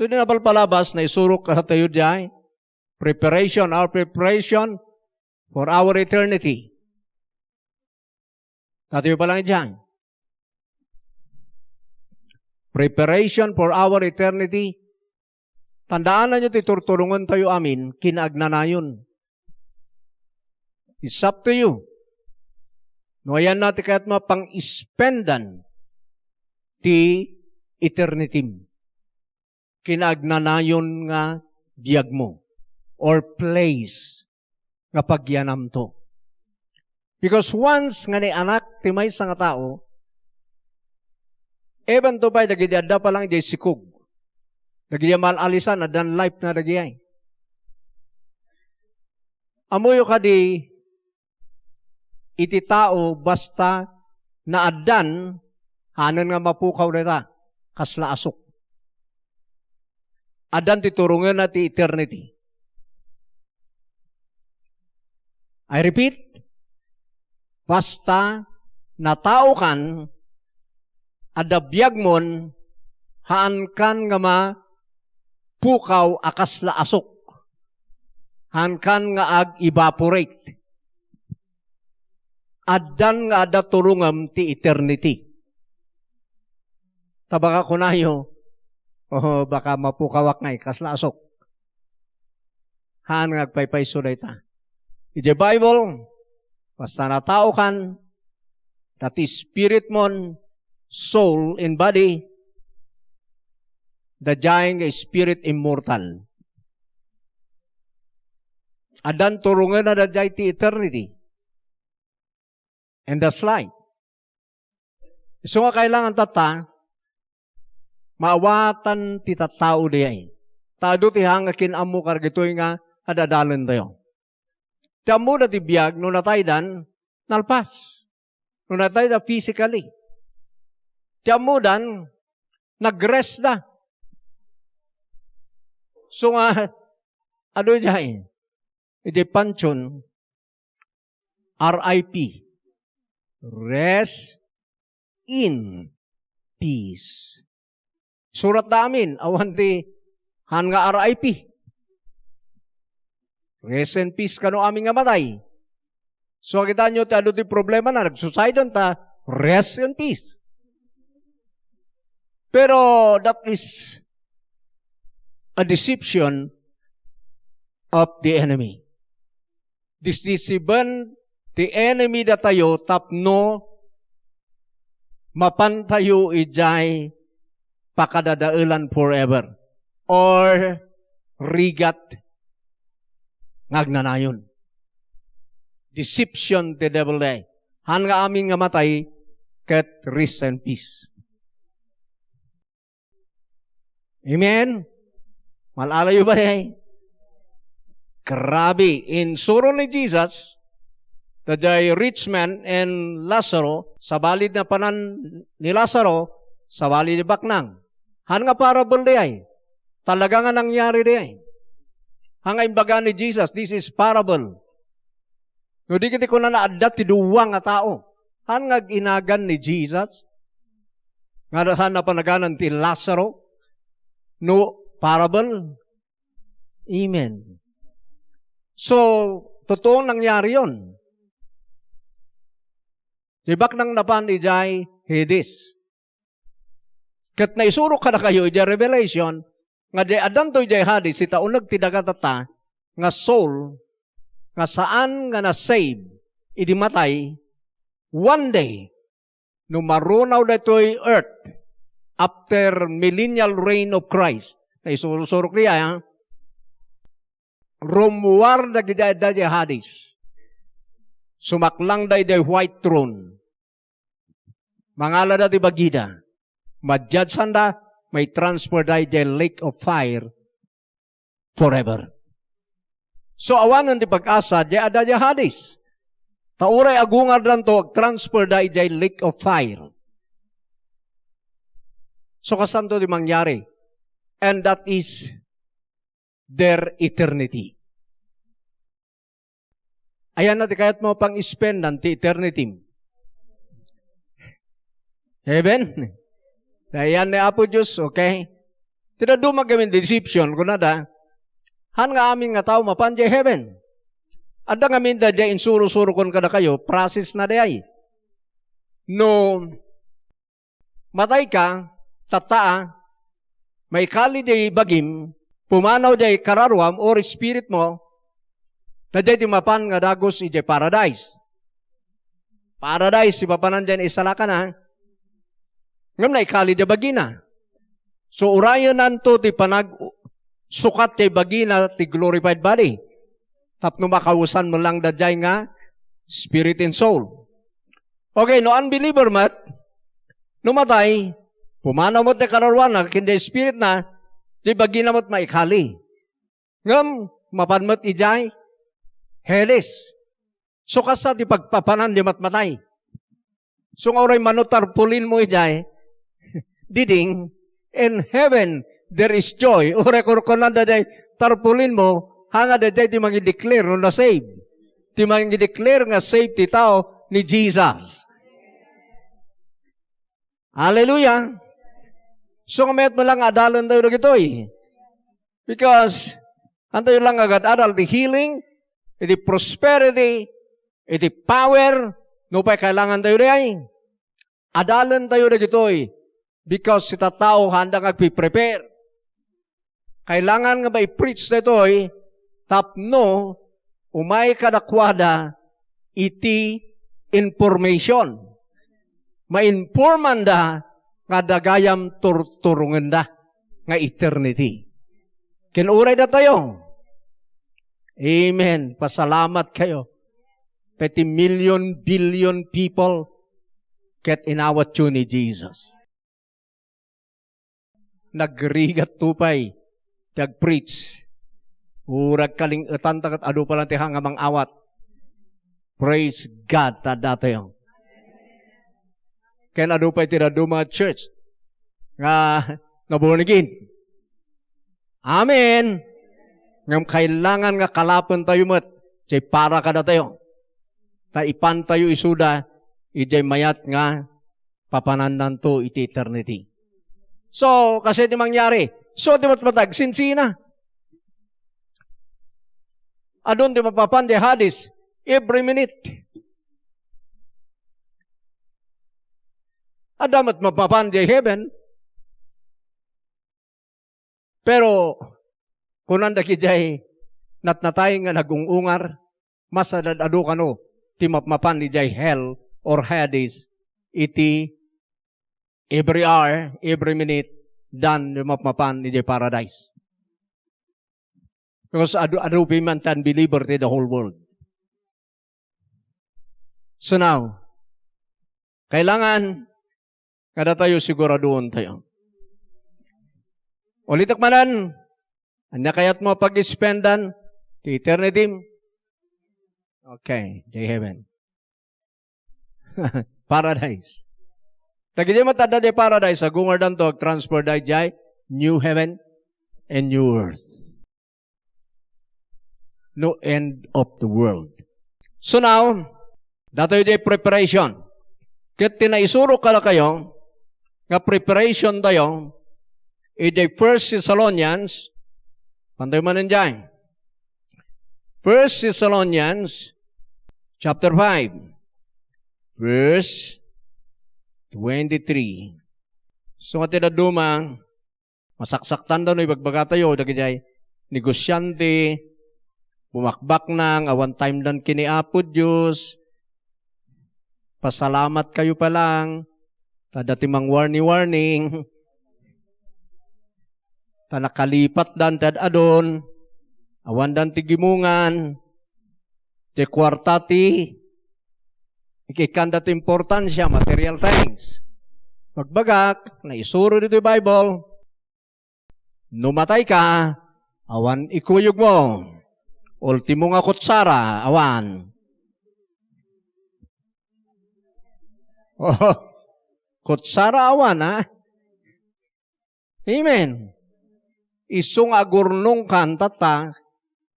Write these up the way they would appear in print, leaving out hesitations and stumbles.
So, di na palabas na isurok ka tayo diyan. Our preparation for our eternity. Tayo pa lang diyan. Preparation for our eternity. Tandaan na nyo, titurturungan tayo amin, kinagnanayon. It's up to you. No, ayan natin kaya't mapang-ispendan ti eternity. Kinagnanayon nga biyag mo or place nga pagyanam to. Because once nga ni anak ti may nga tao, even to pa, nagidada pa lang di sikug. Nagyamal alisan, adan life na nagyay. Amuyo ka di, iti tao, basta na adan, hanan nga mapukaw na ta, kasla asok. Adan titurungan na ti eternity. I repeat, basta natao kan, adabiyag mon, haan kan nga pukaw akas la asok. Haan kan nga ag-evaporate. Adan nga ada turungam ti eternity. Tabaga ko na baka mapukawak ngay, kas la asok. Haan nga agpaypayso na ita. Iti Bible, basta natao kan, that is spirit mon, soul and body, the dying is spirit immortal. Adan turungan na the ti eternity. And that's life. So nga kailangan tata, maawatan ti tattao diay. Tado ti hangakin amo kargitoy nga adadalan tayo. Ti amo na ti biyag, no nataydan, nalpas. No nataydan physically. Ti amo dan, nag-rest na. So nga, ano diyan? Iti panchon, RIP. Rest in peace. Surat namin, awan ti, han nga RIP. Rest in peace kano aming nga matay. So, kita nyo, ano ti problema na, nag-suicide ta, rest in peace. Pero, that is a deception of the enemy. This deceiven the enemy da tayo tapno mapantayo ijay pakadadaulan forever or rigat ngagnanayon. Deception the devil day. Han nga aming nga matay ket rest and peace. Amen? Malalayo ba day? Grabe. In suro ni Jesus, the rich man and Lazaro, sa balid na panan ni Lazaro, sa balid ni Baknang. Han nga parable di ay. Talaga nga nangyari di ay. Hanga imbaga ni Jesus, this is parable. No di kiti ko na naadat ti duwang nga tao. Han nga ginagan ni Jesus, nga han na panaganan ti Lazaro, no parable. Amen. So, totoong nangyari yon. Dibak nang napan ijay Hades. Kat naisurok ka na kayo ijay Revelation, nga di adan to ijay Hades, ita unag tidagatata, nga soul, nga saan nga na-save, idimatay, one day, no marunaw na ito'y earth, after millennial reign of Christ, naisurok niya, rumuwar na gidaya Hades. Sumaklang day white throne. Mangala da di bagida. Madjadsan da, may transfer day lake of fire forever. So awanan di pag-asa, di adaya Hades. Tauray agungar lang to, transfer day lake of fire. So kasanto di mangyari? And that is their eternity. Ayan natin kaya't mo pang spend ng eternity. Heaven? Ayan ni Apo Diyos, okay? Tida dumagamin deception, kunada, han nga amin nga tao mapan jay heaven. Ada nga minda jay insuro-suro kon kada kayo, process na day. No, matay ka, tataa, may kali jay bagim, pumanaw jay kararwam or spirit mo, na jay mapan nga dagos ijay paradise. Paradise, si papanan dyan isala ka na, ngam na ikali jay bagina. So, urayan nanto ti panag sukat jay bagina ti glorified body. Tapno makausan mo lang dadyay nga spirit and soul. Okay, no unbeliever mat, numatay, pumanaw mo ti kararwan na, kinday spirit na, jay bagina mo't maikali. Ngam, mapanmat ijay, helis. So, kasa ti pagpapanan di matmatay. So, nga oray manutarpulin mo ijay, diding, in heaven, there is joy. Ure kurkunan da day, tarpulin mo, hanga da day, di mangi-declare no na save. Di mangi-declare nga save ti tao ni Jesus. Hallelujah. So, ngamayat mo lang adalan tayo na gitoy. Because, antayo lang agad adal, the healing, the prosperity, the power, no pa'y kailangan tayo na ay. Adalan tayo na gitoy. Because si tatao handa nga prepare. Kailangan nga ba i-preach na ito tapno umay kadakwada iti information. Ma-informan da nga dagayam turungan da nga eternity. Kinuray na tayo. Amen. Pasalamat kayo. 30 million, billion people get inawat yun ni Jesus. Nagrigat tupay, nag-preach. Urag kaling etantakat adu palang tihang amang awat. Praise God, tada tayo. Kaya adu pa'y tinaduma church. Nga, nabornigin. Amen. Ngam kailangan nga kalapan tayo mat. Jay para kada tayo. Ta ipan tayo isuda, ijay mayat nga, papanandan to iti eternity. So, kasi di mangyari. So, di matmatag, sinsina. Adon di mapapan di hadis, every minute. Adamat mapapan di heaven. Pero, kunan da kijay, natnatay nga nagungungar, masadad adu kano, ti mapapan di jay hell or hadis, iti every hour, every minute, dan mapapan ni paradise. Because adu payment and believer to the whole world. So now, kailangan kada tayo siguraduhan tayo. Ulitak manan, anya kayat mo pag-spendan to eternity? Okay, day heaven. Paradise. Lagi di matada di paradise, agungar dan to, transfer di jay, new heaven and new earth. No end of the world. So now, datoy di preparation. Ket tinaisuro ka na kayo, nga preparation tayo, iti 1 Thessalonians, pantay mo nandiyan. 1 Thessalonians, chapter 5, verse 23. So nga tinaduma, masaksaktan daw no ibagbaga tayo, dagijay, negosyante, bumakbak nang, awan time dan kiniapo Diyos, pasalamat kayo pa lang, tadatimang warning, tanakalipat dan tad adon, awan dan tigimungan, te kwartati, ikikandat importansya, material things. Magbagak, naisuro dito yung Bible, numatay ka, awan ikuyog mo. Ultimo nga kutsara, awan. Oh, kutsara awan, ha? Amen. Isung agurnong kan tata,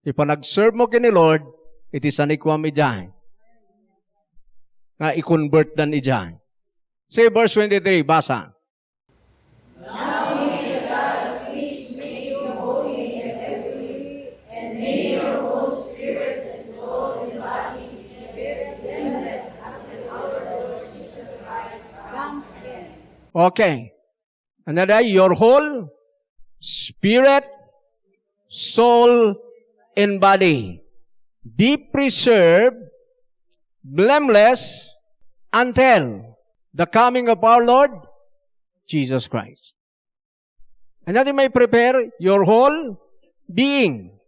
ipanag-serve mo kini Lord, iti sanikwam ijahay. Nga i-convert dan ijahay. Say verse 23, basa. Now may the God of peace Okay. Another, your whole spirit, soul, and body be preserved blameless until the coming of our Lord Jesus Christ. And that you may prepare your whole being,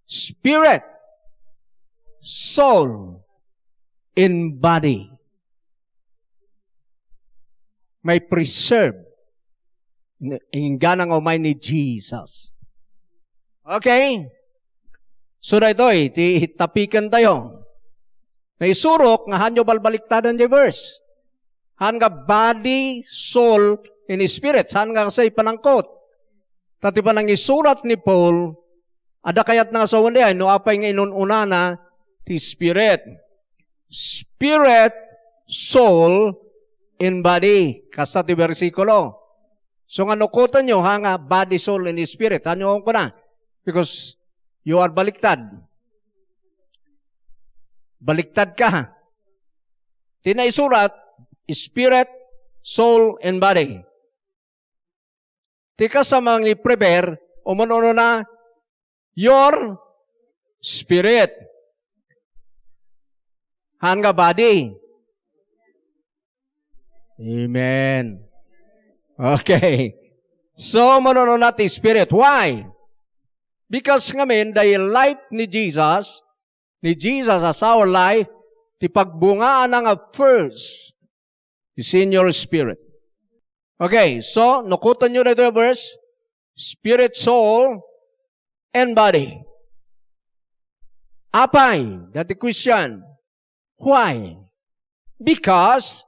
spirit, soul, and body. May preserve in ganang umay ni Jesus. Okay? So na ito tapikan tayo. May surok nga hanyo balbaliktadan di verse. Han nga body, soul, and spirit. Han nga say panangkot. Tati pa nang isurat ni Paul, ada kayat nga sa wanda no apay nga inununa na ti spirit. Spirit, soul, and body. Kasta ti versikulo. So nga nukutan nyo, nga body, soul, and spirit. Hanyo ko na. Because you are baliktad. Baliktad ka. Tinaisurat, spirit, soul, and body. Tika sa mga i-prepare, umuno na, your spirit. Hanga body. Amen. Okay. So, umuno natin spirit. Why? Because ngamin, dahil life ni Jesus as our life, ti pagbungaan nga first is in your spirit. Okay, so, nukutan nyo na ito verse, spirit, soul, and body. Apay, that the question, why? Because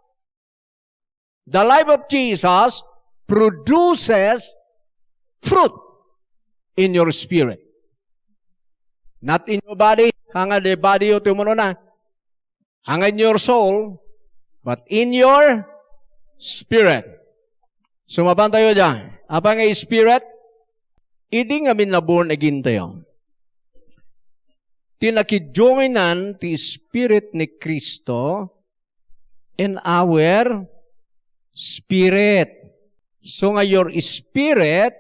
the life of Jesus produces fruit in your spirit. Not in your body, hanga the body o tumuno na, hanga in your soul, but in your spirit. Sumaban tayo dyan. Apa nga spirit? Idi nga min na born again tayo. Tinakidyoinan ti spirit ni Kristo in our spirit. So nga your spirit,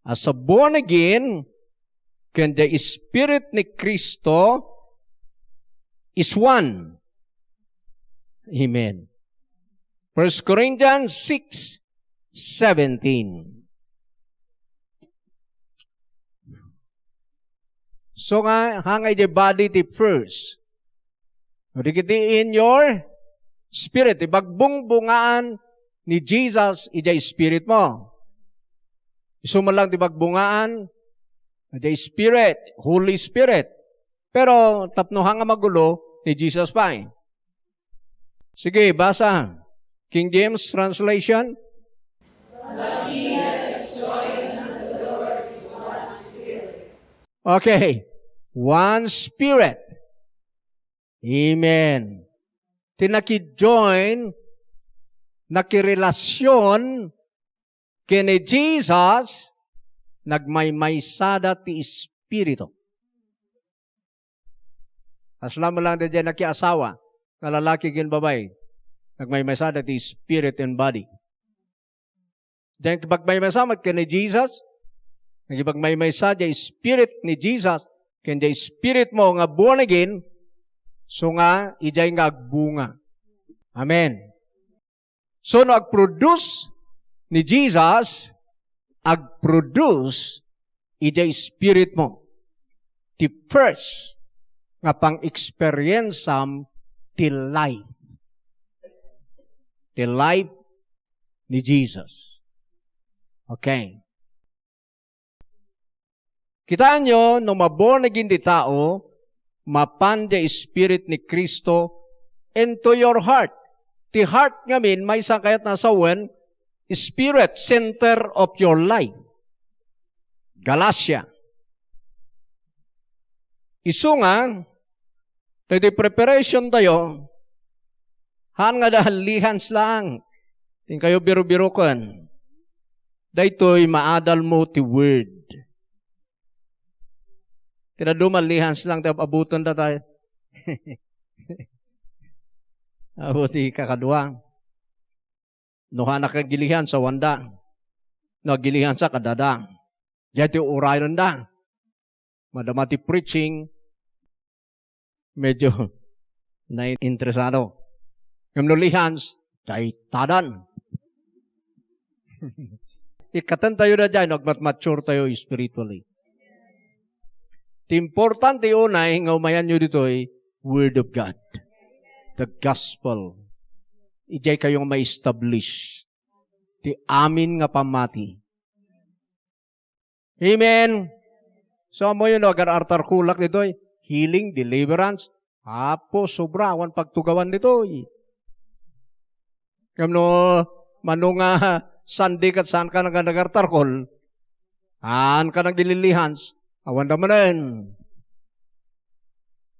as a born again, can the spirit ni Kristo is one. Amen. 1 Corinthians 6:17. So nga, hangay the body ti first. Rikiti in your spirit. Ibagbungbungaan ni Jesus, ijay spirit mo. Isumalang ti bagbungaan, ijay spirit, Holy Spirit. Pero tapno hanga magulo ni Jesus pa eh. Sige, basa. King James Translation. Okay. One Spirit. Amen. Tinaki-join, nakirelasyon kini Jesus, nagmaymaysada ti Espiritu. Aslam mo lang dyan nakiasawa, na lalaki kin babay, nagmaymaysada ti Spirit and body. Dahil pagmaymasama kini Jesus, nagipagmaymaysada yung Spirit ni Jesus, kaya Spirit mo nga born again, so nga, ijay nga agbunga. Amen. So, no, ag-produce ni Jesus, ag-produce, ijay Spirit mo. The first, nga pang-experiencem, the life. The life ni Jesus. Okay. Kitaan nyo, nung maborn again di tao, mapan the Spirit ni Kristo into your heart. The heart ngamin, may isang kayat nasawan, Spirit, center of your life. Galatia. Isu nga, dahil preparation tayo, han nga dahil lihans lang, ting kayo biro-biro kan, dahil to'y maadal mo ti word. Tinadumalihan lang tayo, abutan na tayo. Abuti kakadwa. Nuha nakagilihan sa wanda. Nagilihan sa kadada. Yati uray randa. Madamati preaching. Medyo na-interesado. Yung nulihans, kay tadan. Ikatan tayo na dyan, nagmat-mature tayo spiritually. Importante unay, nga umayan nyo dito ay Word of God. The Gospel. Ijay kayong ma-establish. Ti amin nga pamati. Amen. So, mo yun, agar-artar kulak dito ay healing, deliverance. Apo, sobra, awan pagtugawan dito ay. Kamno, manunga Sunday kat saan ka nag-agartarkol, aan ka nagdililihans, awan naman rin.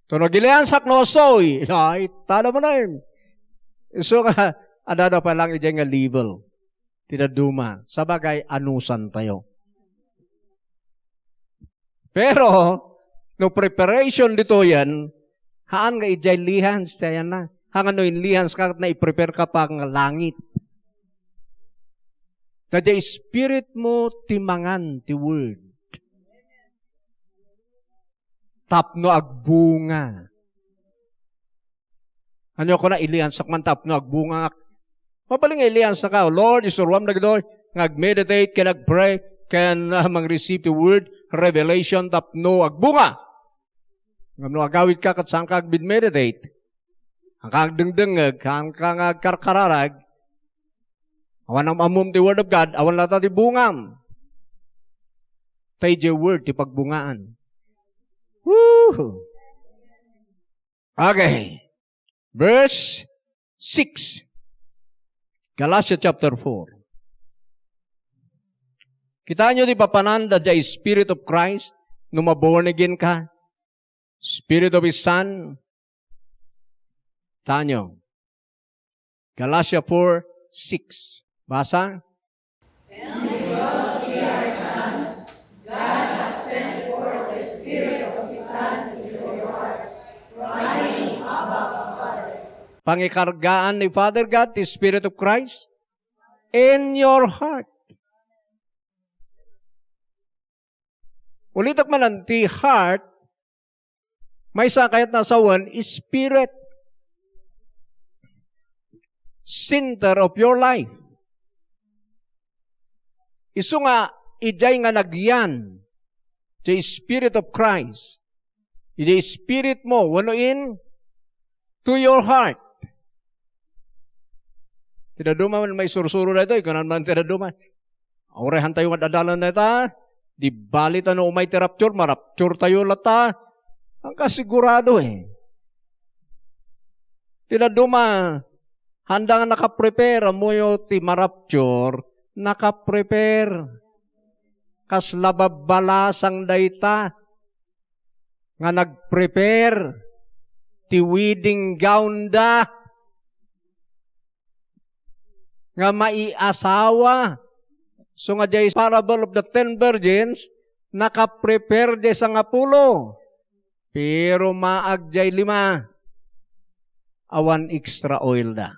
So, nagdilihans haknosoy, ay, tada mo na rin. So, adada pa lang ijay nga level. Tinaduma. Sabagay, anusan tayo. Pero, no preparation dito yan, haan nga ijay lihans, tayo na. Hangan no inlihans ka na i-prepare ka pa ng langit. Kaya spirit mo timangan ti word. Tapno agbunga. Ano ko na ilihans man tapno agbunga. Mapaling ilihans na ka. Lord, isuruam na gito. Nag-meditate, can nag-pray, can mang-receive the word, revelation, tapno agbunga. Ngam agawid ka kat saan ka ag-meditate. Ang kagdengdengag, ang kagkarkararag, awan ang amum ti Word of God, awan lata ti bungam. Tay di Word, ti pagbungaan. Woo! Okay. Verse 6. Galatians chapter 4. Kita nyo di papanan da di Spirit of Christ, nung maborn again ka, Spirit of His Son, tanyo. Galatians 4:6. Basa? And because we are sons, God hath sent forth the Spirit of His Son into your hearts, crying, Abba, Father. Pangikargaan ni Father God, the Spirit of Christ, in your heart. Ulitak man ang ti heart, may isa kahit nasa one, is spirit. Center of your life. Isu nga, ijay nga nagyan, the Spirit of Christ. Ijay Spirit mo, wanuin to your heart. Tinaduma man may sursuro na ito, ikaw man tinaduma. Aurehan tayo madadalan na ito, di balit ano umay terapture, marapture tayo lata. Ang kasigurado Tinaduma, handa nga nakaprepare mo yung ti marapture, nakaprepare. Kas lababalasang dayta, nga nagprepare, ti wedding gown da, nga maiasawa. So nga jay parable of the 10 virgins, nakaprepare jay sa nga pulo. Pero maag jay 5, awan extra oil da.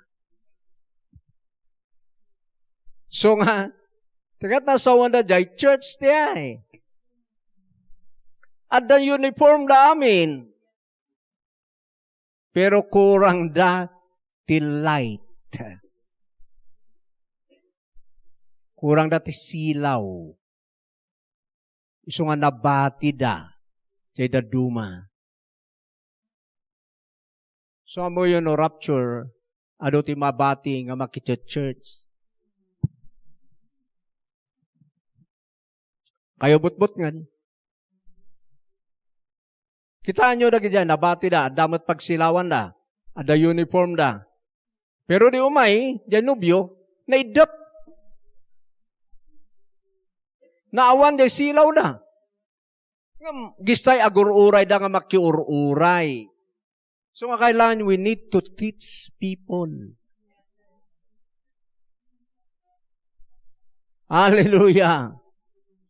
So nga, tigat na sa wanda jay, church tiya At the uniform da amin. Pero kurang da ti light. Kurang da ti silaw. Iso nga nabati da. Jay da duma. So amo yun no rapture, ado ti mabati nga makita church. Kayo butbut nga. Kitaan nyo na dyan, nabati da, damat pagsilawan da, ada uniform da. Pero di umay, dyan nubyo, naidap. Naawan, di silaw da. Gistay agur-uray da nga makiur-uray. So nga kailangan, we need to teach people. Hallelujah.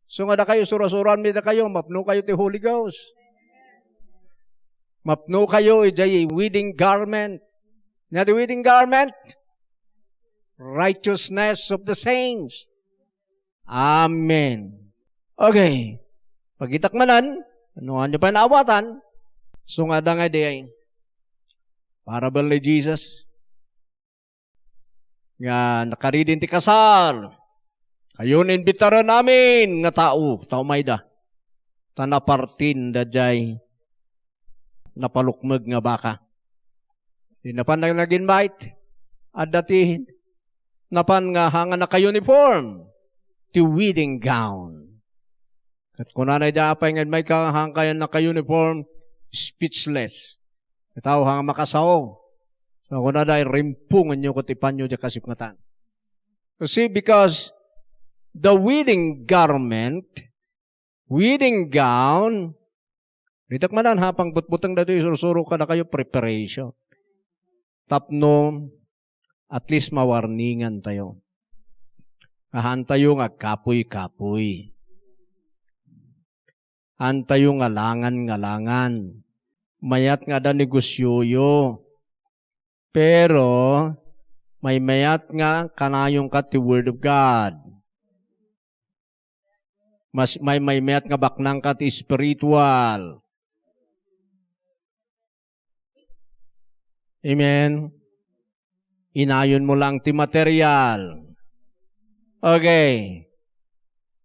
So nga da kayo, surasuran mi da kayo, mapno kayo ti Holy Ghost. Mapno kayo, ijay wedding garment. Nga ti wedding garment, righteousness of the saints. Amen. Okay. Pagitakmanan, anuhan niyo pa naawatan, sungada nga di ay parable ni Jesus. Nga nakaridin ti kasal. Kayo nimbitaran namin nga tao may da. Tanapartin da jay napalukmag nga baka. Di napan na nag-invite at datihin. Napan nga hanga naka-uniform ti wedding gown. At kung nanay da apay nga may hang kayan naka-uniform, speechless. Itaw hanga makasao. So kung nanay rimpungan nyo kutipan nyo di kasipngatan. You see, because the wedding garment, wedding gown, ritak manan hapang butbutang dito isusuro ka na kayo preparation. Tapno, at least mawarningan tayo. Kahan tayo nga kapoy-kapoy. Han tayo nga langan-ngalangan. Mayat nga da negosyoyo. Pero, may mayat nga kanayong ka ti Word of God. May mayat nga baknang ka ti spiritual. Amen? Inayon mo lang ti material. Okay.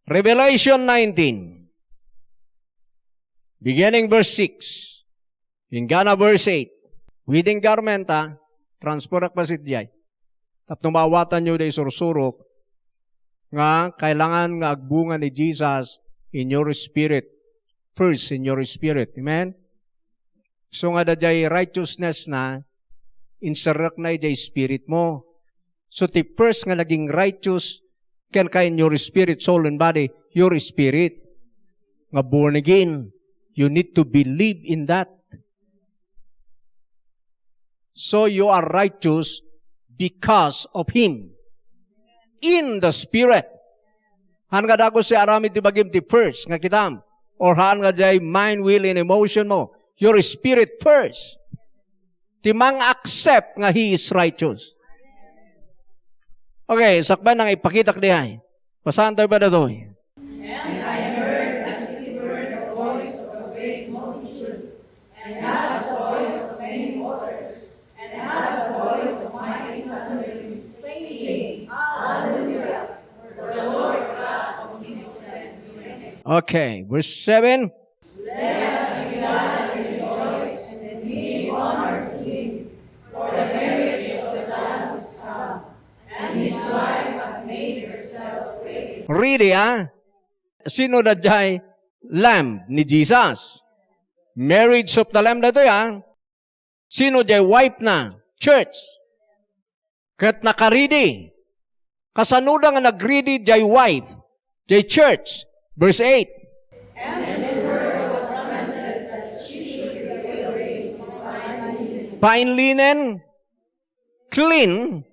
Revelation 19. Beginning verse 6. Hingga verse 8. Wedding garment transporak pasit jay. Tapno mawatan nyo day sursurok nga kailangan nga agbunga ni Jesus in your spirit. First in your spirit. Amen? So nga da jay righteousness na inserrak na jay spirit mo. So the first nga naging righteous can ka in your spirit, soul, and body, your spirit. Nga born again. You need to believe in that. So you are righteous because of Him. In the Spirit. Han nga dago si aramid ti bagim ti first nga kitam. Or han nga day mind, will, and emotion mo. Your spirit first. Ti mang accept nga He is righteous. Okay, sakban nang ipakitak dihay. Pasahan tayo ba na to? And I heard as it were the voice of a great multitude, and as the voice of many waters, and as the voice of mighty thunderings, saying, Hallelujah, for the Lord God omnipotent reigneth. Okay, verse 7. Let us be glad and rejoice, and give honor to Him, for the marriage of the Lamb is come, and His wife hath made herself ready. Ready, Sino na jay lamb ni Jesus? Marriage of the lamb na to, Sino jay wife na? Church. Kat nakaridi. Kasanuda nga nagridi jay wife. Jay church. Verse 8. And the word was commanded that she should be wearing fine linen, clean,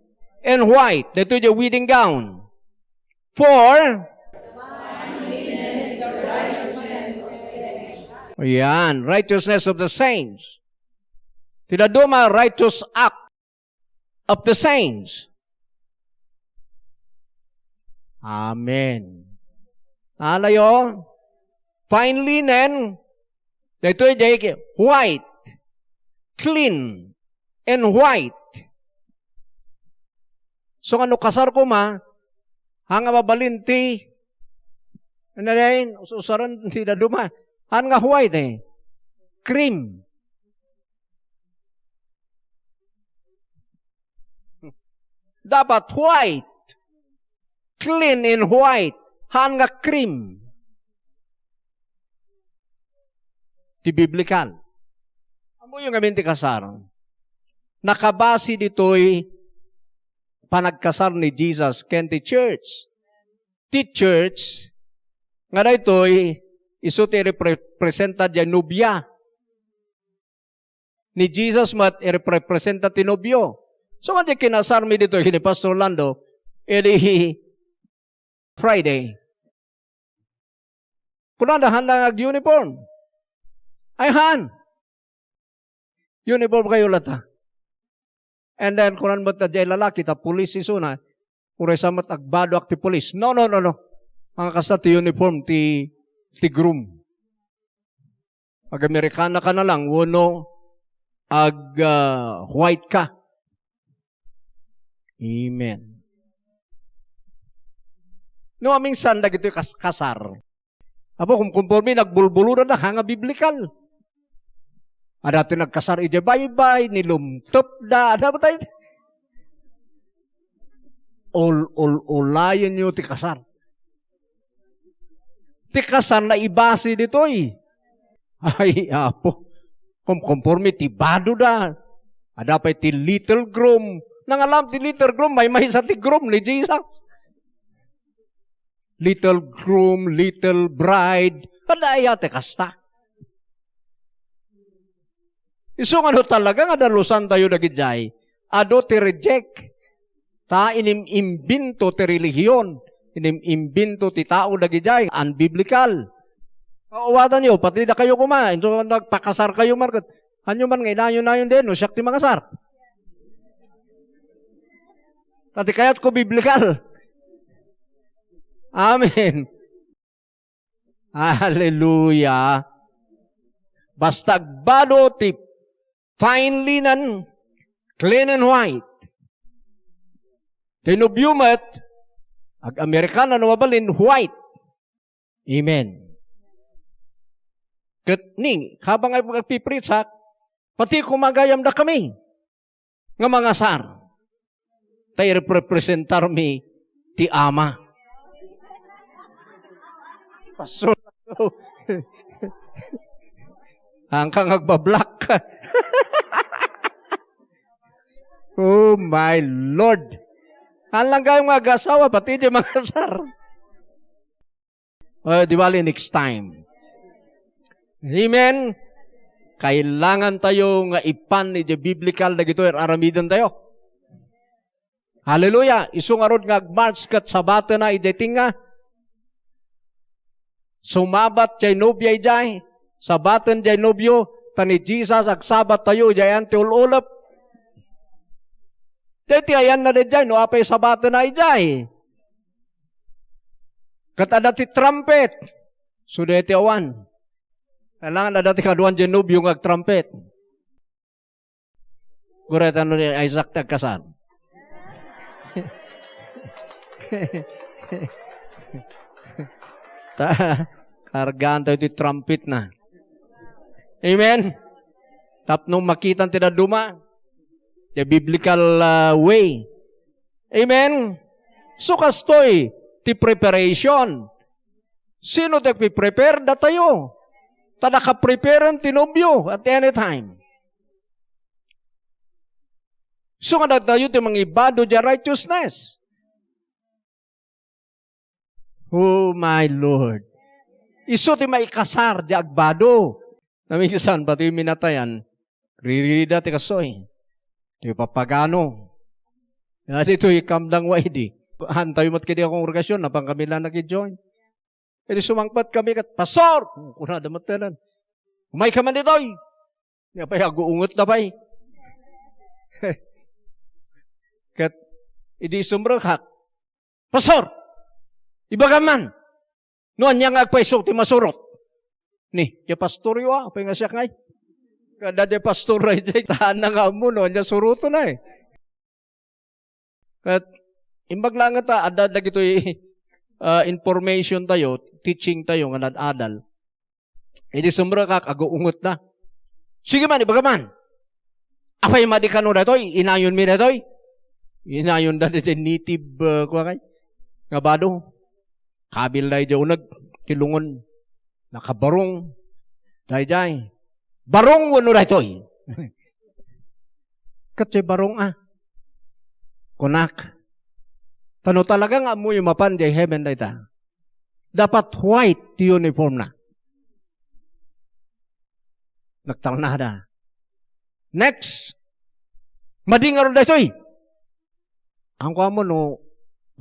and white. Ito yung wedding gown. For, ayan, righteousness of the saints. Tinaduma, righteous act of the saints. Amen. Alayo, fine linen, ito yung white, clean, and white. So, ano kasar ko hanga mabalinti, ano rin, usaran, hindi na duma, hanga white cream. Dapat white, clean and white, hanga cream. Ti biblical. Amo yung amin ti kasar. Nakabasi dito'y panagkasar ni Jesus ken ti church. Ti church, nga na ito'y iso ti representa di nubya. Ni Jesus mat representa ti nubyo. So nga di kinasar mi dito, ni Pastor Lando, edi Friday. Kuna dahan lang uniform. Ay han. Uniform kayo lata. And then, kunan mo ta jay lalaki, ta pulis iso na, Uray samat agbado ak ti polis. No. Ang kasta ti uniform ti groom. Ag Amerikana ka na lang, wano ag white ka. Amen. No, aming sandag ito kasar. Apo, kung kumpormi, nagbulbulo na hanga biblikal. Ada ito nagkasar, ije bye-bye, nilumtop na, ada ba tayo? Ulayan nyo ti kasar. Ti kasar na ibasi dito eh. Ay, apo. Kung kumpormi, ti bado da. Ada pa ti little groom. Nang alam ti little groom, may sa ti groom ni Jesus. Little groom, little bride. Kada ayate kasta. Iso nga no talaga nga dalusan tayo dagidjay. Ado ti reject. Ta inimimbinto ti relihiyon. Inimimbinto ti tao dagidjay. Unbiblical. Awatan nyo, pati na kayo kumain. So, nagpakasar kayo, market. Anyo man ngay nayon din, no? Siyak ti mangasar. Tati kaya't ko biblikal. Amen. Hallelujah. Basta agbado ti fine linen, clean and white. Tinubyumat, ag-Amerikana na mabalin, white. Amen. Kat ning, habang ay magpipritsak, pati kumagayam na kami, nga mga sar, tayo representar mi ti ama. Pastor, hanggang agbablock ka. Oh my Lord. Halang kayong mag-asawa, pati di mga sar. Di bali next time. Amen. Kailangan tayo nga ipan ni biblical na gito aramidan tayo. Hallelujah. Isu nga rod nga agmarch kat sabata na idating nga. Sumabat jay nobya jay. Sabatan jay nobyo. Tani Jesus agsabat tayo jay anti ululap. Dati ayan na jay no apay sabata na jay. Kat adati trumpet. Sudeti awan. Kailangan na dati kaduan dyan yung ag-trumpet. Guret ano ni Isaac nagkasal. Kargaan tayo iti trumpet na. Amen? Tapnong makitan ti duma. The biblical way. Amen? So kastoy, ti preparation. Sino nagpiprepare? Da tayo. Tada ka-prepare ang tinubyo at any time. So nga tayo ito mga ibado dya righteousness. Oh my Lord. Iso ti maikasar dya agbado. Namigisan, pati yung minatayan, ririda ti kasoy. Ti papagano. At ito ikamdang waidi. Hantay mo't kiti akong orgasyon, napang kami lang nag-join. Jadi sumangpat kami kat pastor. Kuna damat tanan. Umay ka man ditoy. Nga pa'y aguungot na pa'y. Kat idi sumrakak. Pastor. Ibaga man. Noan niya nga agpaisok ti masurot. Ni, ya pastor yo apay nga siya ngay. Kada de pastor ay tahan na nga mo no, niya suruto na eh. Kat imbag lang ta ada dagitoy information tayo, teaching tayo nga nadadal. Hindi sumrakak, aguungot na. Sige man, ibaga man. Apay madikano na to'y, inayon mi na to'y. Inayon na din native, nga bado. Kabil na dyan unag, kilungon, nakabarong, dahil barong wano na to'y. Katsi barong kunak. Tano talaga nga mo yung mapan di heaven na ita. Dapat white uniform na. Nagtalnada. Next. Madingar na ito eh. Ang kwa mo no,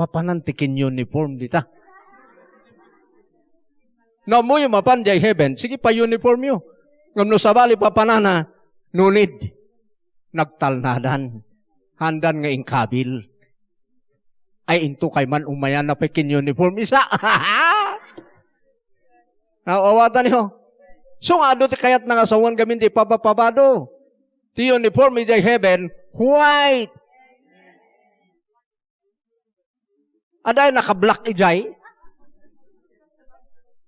papanantikin uniform dita. No mo yung mapan di heaven, sige pa uniform yun. Ngam no sabali papanana, no need. Nagtalnadan. Handan nga ingkabil. Ay, into kay man umayan na pekin uniform isa. Nawawatan niyo. So nga, ti kayat nangasawan kami di papapabado. Ti uniform ijay heaven, white. Aday naka-black ijay.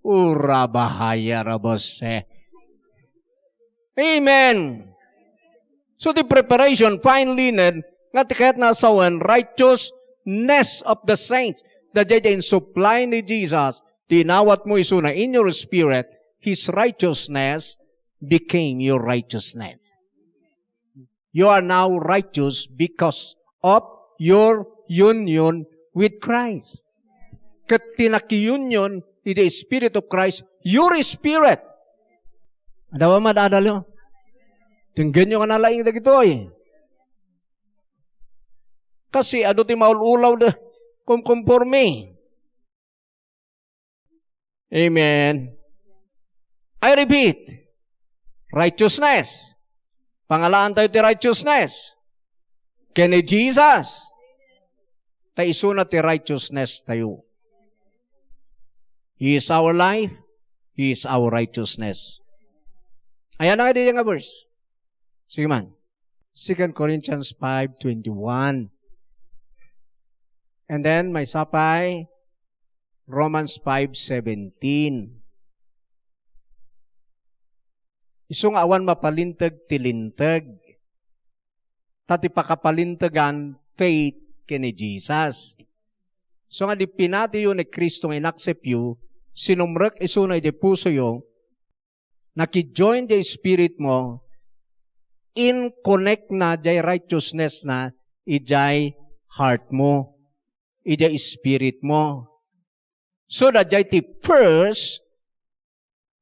Ura bahaya rabose. Amen. So the preparation, fine linen, nga ti kayat nasawan, righteousness of the saints. The in supply ni Jesus, tinawat mo isuna in your spirit, His righteousness became your righteousness. You are now righteous because of your union with Christ. Kat tinaki-union ni the Spirit of Christ, your spirit. Ada ba madadal yun? Tinggan nyo ka nalaing na gito eh. Kasi ado ti maululaw na kumkumporme. Amen. I repeat, righteousness. Pangalaan tayo ti righteousness. Kani Jesus. Ta isuna ti righteousness tayo. He is our life. He is our righteousness. Ayan na nga din yung verse. Sige man. 2 Corinthians 5:21. And then, may sapay, Romans 5:17. Isong awan mapalintag tilintag. Tati pakapalintagan faith kini Jesus. So nga di pinati yun ni Kristo nga inaccept you, sinumrek isunay di puso yung, naki-join di spirit mo, in connect na di righteousness na, ijay heart mo, ijay spirit mo. So that di first,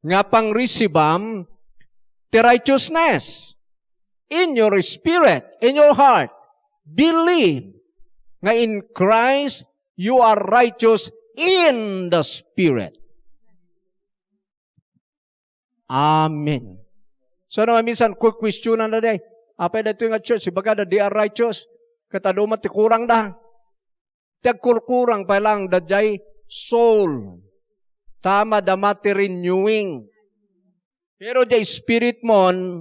nga pang receive the righteousness in your spirit, in your heart. Believe nga in Christ, you are righteous in the Spirit. Amen. So naman minsan, quick question na day. Apay na ito yung church, ibaga na they are righteous. Katadumat, kurang da. Tagkurkurang pa lang, dadjay soul. Tama damati renewing. Pero jay spirit mon,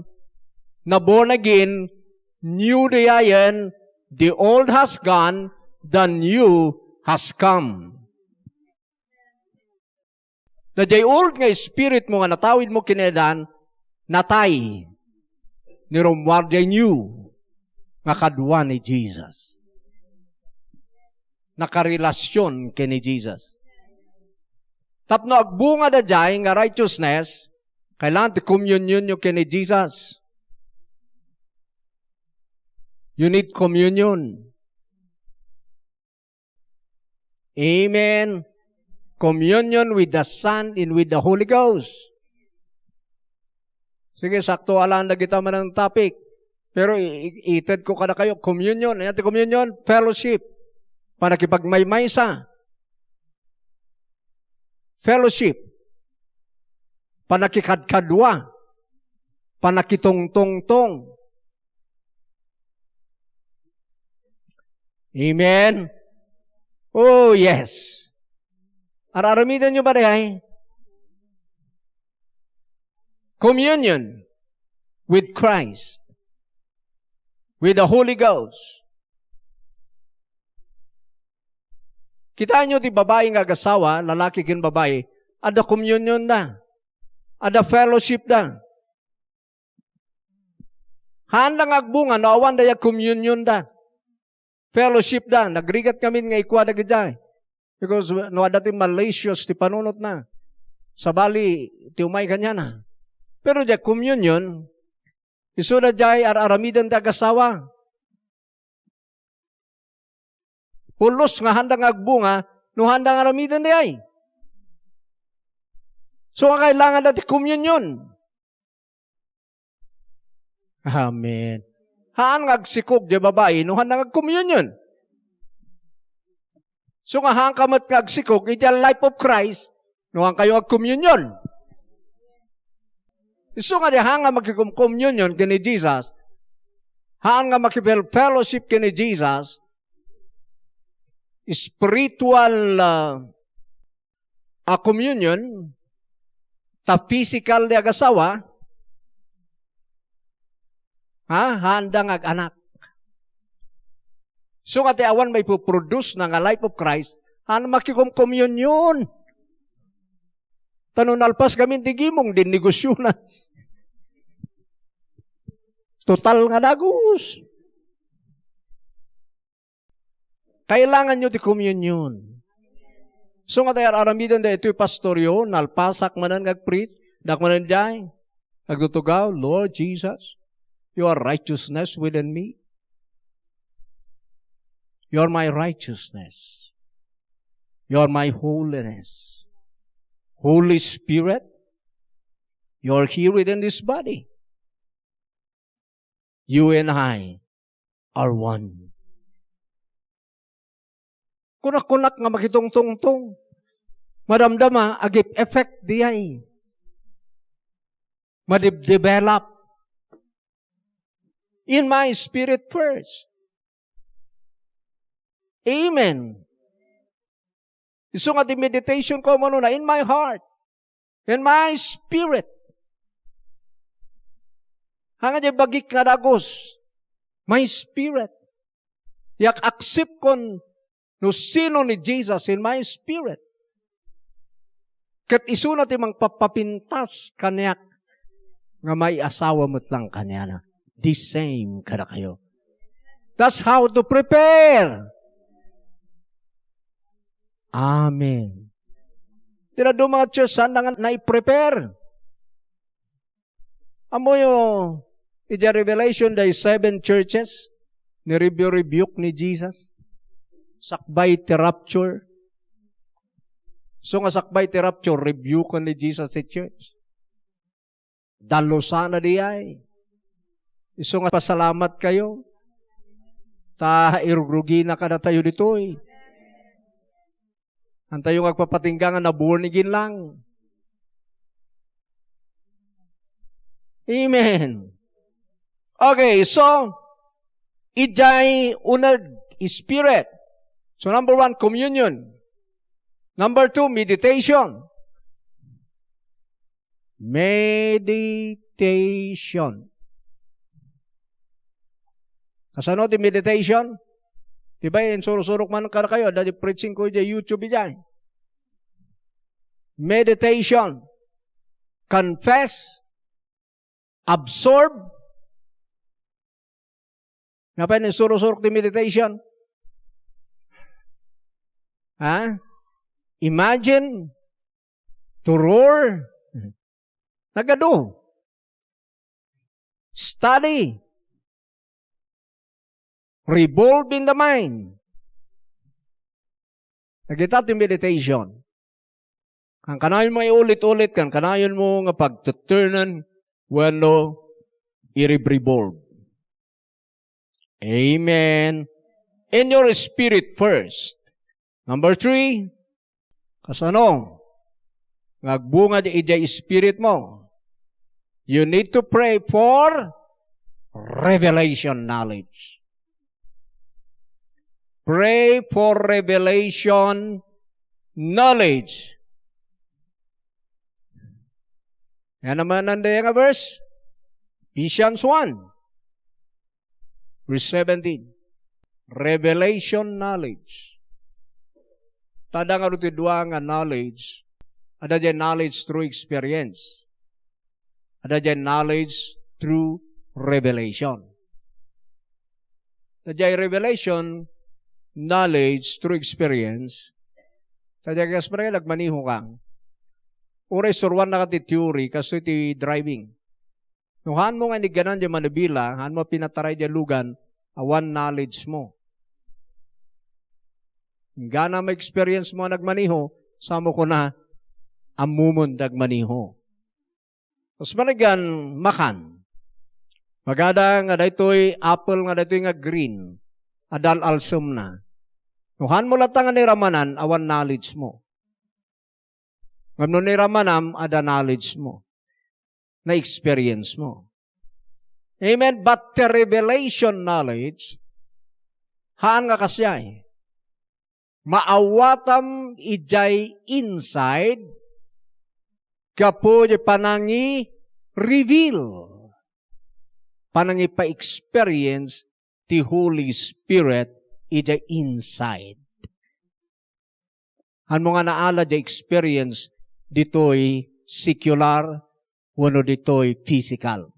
na born again, new dayan, the old has gone, the new has come. Na jay old nga spirit mo nga natawid mo kinedan, natay, ni rumwar jay new, nga kadwa ni Jesus. Nakarelasyon kini Jesus. Tapno agbunga da jay nga righteousness, kailangan ti communion nyo kini Jesus. You need communion. Amen. Communion with the Son and with the Holy Ghost. Sige, sakto alam na kita man ang topic. Pero ited ko kada kayo, communion. Ayan ti communion, fellowship. Panakipagmaymaysa. Fellowship. Panakikadkadwa. Panakitungtungtong. Amen? Oh, yes. Araramidan nyo ba rin? Communion with Christ. With the Holy Ghost. Kita nyo ti babae nga agasawa, lalaki kin babae, ada communion da. Ada fellowship da. Handang agbunga, naawan da ya communion da. Fellowship da. Nagrigat kami nga ikwa da gajay. Because no dati malicious ti panunot na. Sa bali, ti umay kanya na. Pero di communion, iso na jay aramidan da agasawa. Pulos nga handang agbunga, no handang aramidan di ay. So, ang kailangan natin communion. Amen. Haan nga agsikog di babae, no handang ag-communion. So, nga haan kamat nga agsikog, iti life of Christ, no hang kayo ag-communion. So, nga di haan nga mag-communion kini Jesus, haan nga mag-fellowship kini Jesus, spiritual communion, ta physical di agasawa, handang ag-anak. So nga awan may puproduce na nga life of Christ, makikom-communion. Tanunalpas kami digimong din negosyo na. Total nga dagus. Kailangan nyo di communion. So nga tayo aramidan da ito'y pastoryo, nalpasak manan ngag-preach, dak manan jay, nagtutugaw, Lord Jesus, your righteousness within me. You're my righteousness. You're my holiness. Holy Spirit, you're here within this body. You and I are one. Kunak-kunak nga makitong-tungtong. Madamdama, agip effect diyay. Madib-develop. In my spirit first. Amen. Iso nga di meditation ko mo na, in my heart. In my spirit. Hanga di bagik nga dagos. My spirit. Yak accept kon no sino ni Jesus in my spirit. Kat iso na ti mang papapintas kanyak nga may asawa mo't lang kanya na. The same kada kayo. That's how to prepare. Amen. Tira do mga church saan na i-prepare. Amo yung ija Revelation day 7 churches ni rebuke ni Jesus. Sakbay ti rapture. So nga sakbay ti rapture, rebuke ni Jesus sa church. Dalusan na diyay. So nga pasalamat kayo. Ta irurugi na kada tayo ditoy. Antayo nga agpapatinggangan na born again lang. Amen. Okay, so ijay unag spirit. So number 1, communion. Number 2, meditation. Meditation. Kasano di meditation? Diba yung surok-surok man kada kayo, dahil preaching ko dyan, YouTube dyan. Meditation. Confess. Absorb. Nga pa yung surok-surok di meditation? Imagine. To roar. Nagado. Study. Revolve in the mind. Nagita ito meditation. Kang kanayon mo iulit-ulit, kang kanayon mo nga pagtuturnan, wano, i-revolve. Amen. In your spirit first. Number 3, kasano? Ngagbunga di ijay spirit mo. You need to pray for revelation knowledge. Pray for revelation knowledge. Yan naman nanday nga verse. Ephesians 1, verse 17. Revelation knowledge. Tada nga ruti dua nga knowledge. Ada dyan knowledge through experience. Ada dyan knowledge through revelation. Ada dyan revelation, knowledge through experience. Kaya kas parang nagmaniho kang. Uray surwan na ka ti theory kasi ti driving. Nuhan mo nga ni ganan di manabila, han mo pinataray di lugan, awan knowledge mo. Gana may experience mo nagmaniho, samo ko na, amumon nagmaniho. Tapos manigan, makan. Magada nga daytoy apple nga daytoy nga green, adal alsum na. Nuhan mo latang ni ramanan, awan knowledge mo. Ngam ni ramanam, ada knowledge mo. Na experience mo. Amen? But the revelation knowledge, haan nga kasyay. Maawatam ijay inside, gapo di panangi reveal. Panangi pa-experience the Holy Spirit ijay inside. Han mga naala di experience dito'y secular, wano dito'y physical.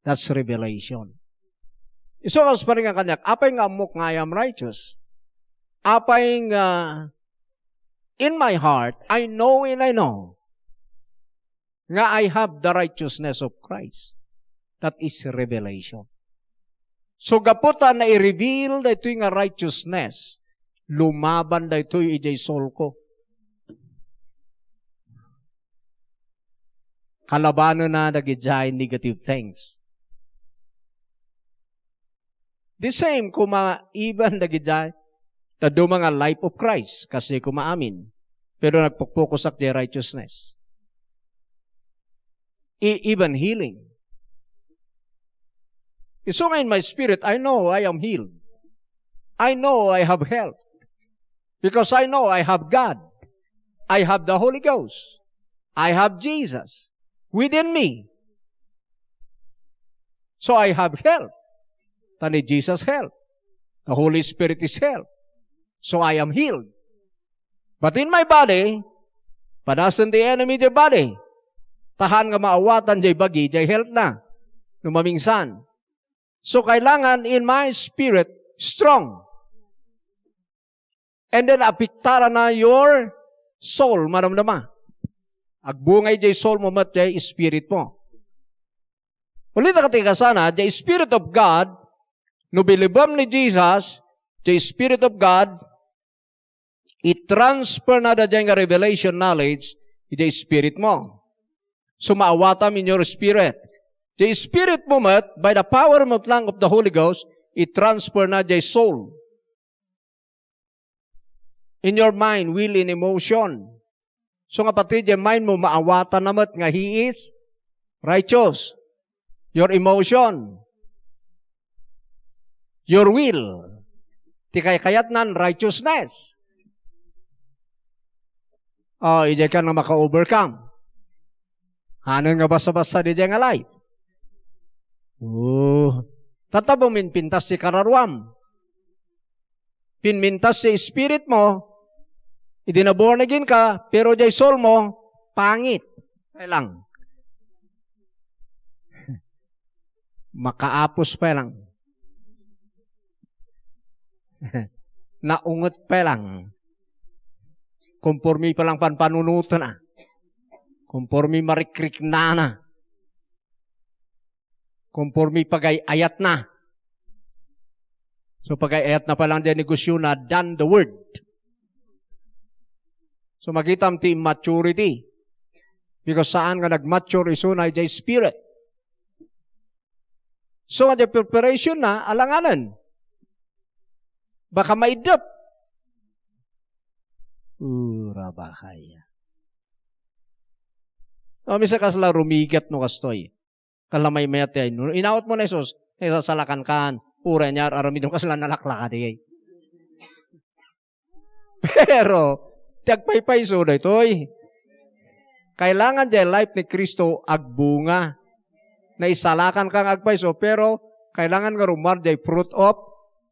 That's revelation. So, as pa rin nga kanyak, apay nga amok nga I am righteous. Apay nga, in my heart, I know and I know nga I have the righteousness of Christ. That is revelation. So, gaputa na i-reveal na ito'y nga righteousness, lumaban na ito'y ijay soul ko. Kalabanan na nagijay negative things. The same kuma even nagijay tado mga life of Christ kasi kumaamin pero nagpukpokus ak di righteousness. Even healing. So in my spirit, I know I am healed. I know I have health. Because I know I have God. I have the Holy Ghost. I have Jesus within me. So I have health. Tani Jesus health. The Holy Spirit is health. So I am healed. But in my body, padasan the enemy the body. Tahan nga maawatan jay bagi, jay health na. Numamingsan. So kailangan in my spirit, strong. And then apiktara na your soul, maramdama. Agbungay jay soul mo mat jay spirit mo. Ulit na katika sana, jay Spirit of God, no bilibam ni Jesus, jay Spirit of God, i-transfer na da jay nga revelation knowledge, jay spirit mo. So maawatam in your spirit. Jay spirit mo mat, by the power lang of the Holy Ghost, i-transfer na jay soul. In your mind, will, and emotion. So nga pati jay mind mo, maawatan namat nga He is righteous. Your emotion. Your will. Ti kayat nan righteousness. Ijay ka na maka-overcome. Hanon nga basa-basa di jay nga life. Tatabo minpintas si kararwam. Pinmintas si spirit mo, hindi na born again ka, pero jay soul mo, pangit. Kaya lang. Makaapos pa lang. Naungot pa lang. Konformi pa lang panunuto na. Konformi marikrik na. Konformi pagay-ayat na. So pagay-ayat na pa lang din negosyo na done the word. So makita mo ti immaturity. Because saan ka nag-mature iso na jay spirit. So at the preparation na, alanganan. Baka maidap. Bahaya. Misa kasla rumigat no kastoy. Kalamay mayat ay. Inaot mo na Isos, isasalakan kan. Ura niya, aramidong kasla nalaklaka di. Pero, tagpaypay so na ito'y. Kailangan dyan life ni Kristo agbunga. Na isalakan kang agpayso, pero kailangan nga rumar day fruit of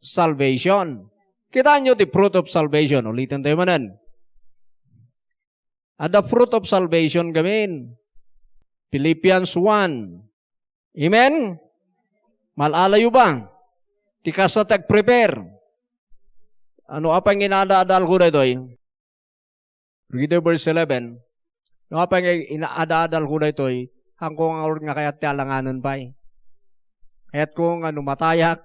salvation. Kita nyo the fruit of salvation. Ulitin tayo manan. At the fruit of salvation gamin. Philippians 1. Amen? Malalayo ba? Tika sa tag-prepare. Ano apang inaadadal ko na ito eh? Read verse 11. Ano apang inaadadal ko na ito eh? Hangkong ang nga kaya't tialanganan pa eh. Kaya't kung matayak,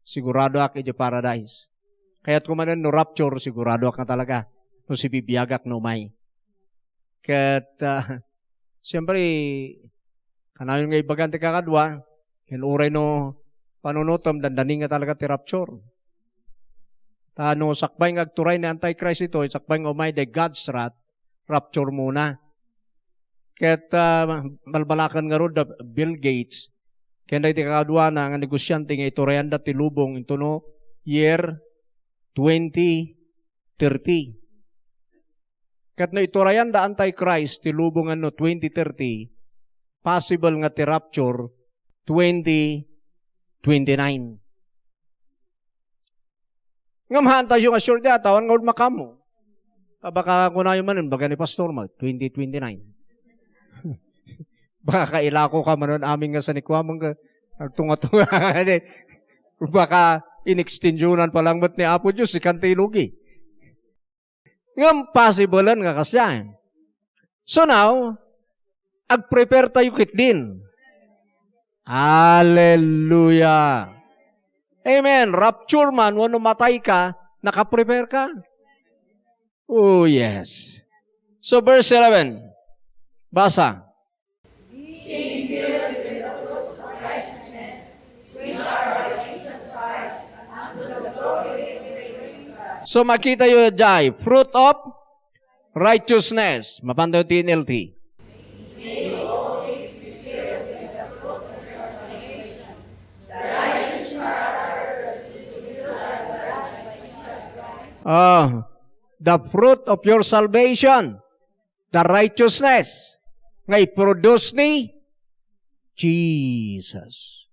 sigurado ak iti paradise. Kaya't kung manan no rapture, sigurado ak na talaga. No si bibiyagak no may. Kaya't, siyempre, kanayon nga ibagante kakadwa, hinuray no panunutom, dandaning nga talaga ti rapture. Tano, sakbay nga agturay ni Antichrist ito, sakbay nga umay de God's wrath, rapture muna. Kaya't malbalakan nga ro Bill Gates, kaya na iti kakadwa na nga negosyante nga iturayan da ti lubong ito no year 2030. Kat no iturayan da Antichrist, ti lubungan no 2030, possible nga ti rapture 2029. Ngamahan tayo nga sure dia, tawan nga makamo. Baka kunayo manin, baga ni Pastor mag, 2029. Baka kailako ka manon aming nga sa nikwamang ka, nagtunga-tunga. Baka inextensionan pa lang mat ni Apo Diyos, si Kantilugi. Ngam possible nga kasya. So now, ag-prepare tayo kit din. Hallelujah! Amen. Rapture man, wano matay ka, nakaprepare ka. Oh, yes. So, verse 11. Basa. Being filled with the fruits of righteousness, which are by Jesus Christ, unto the glory of his God. So, makita yun dyan, fruit of righteousness. Mapandaw ti NLT. May you always be filled with the fruit of your salvation, the righteous character that is revealed by the righteousness of Christ. The fruit of your salvation, the righteousness, ngay produce ni Jesus.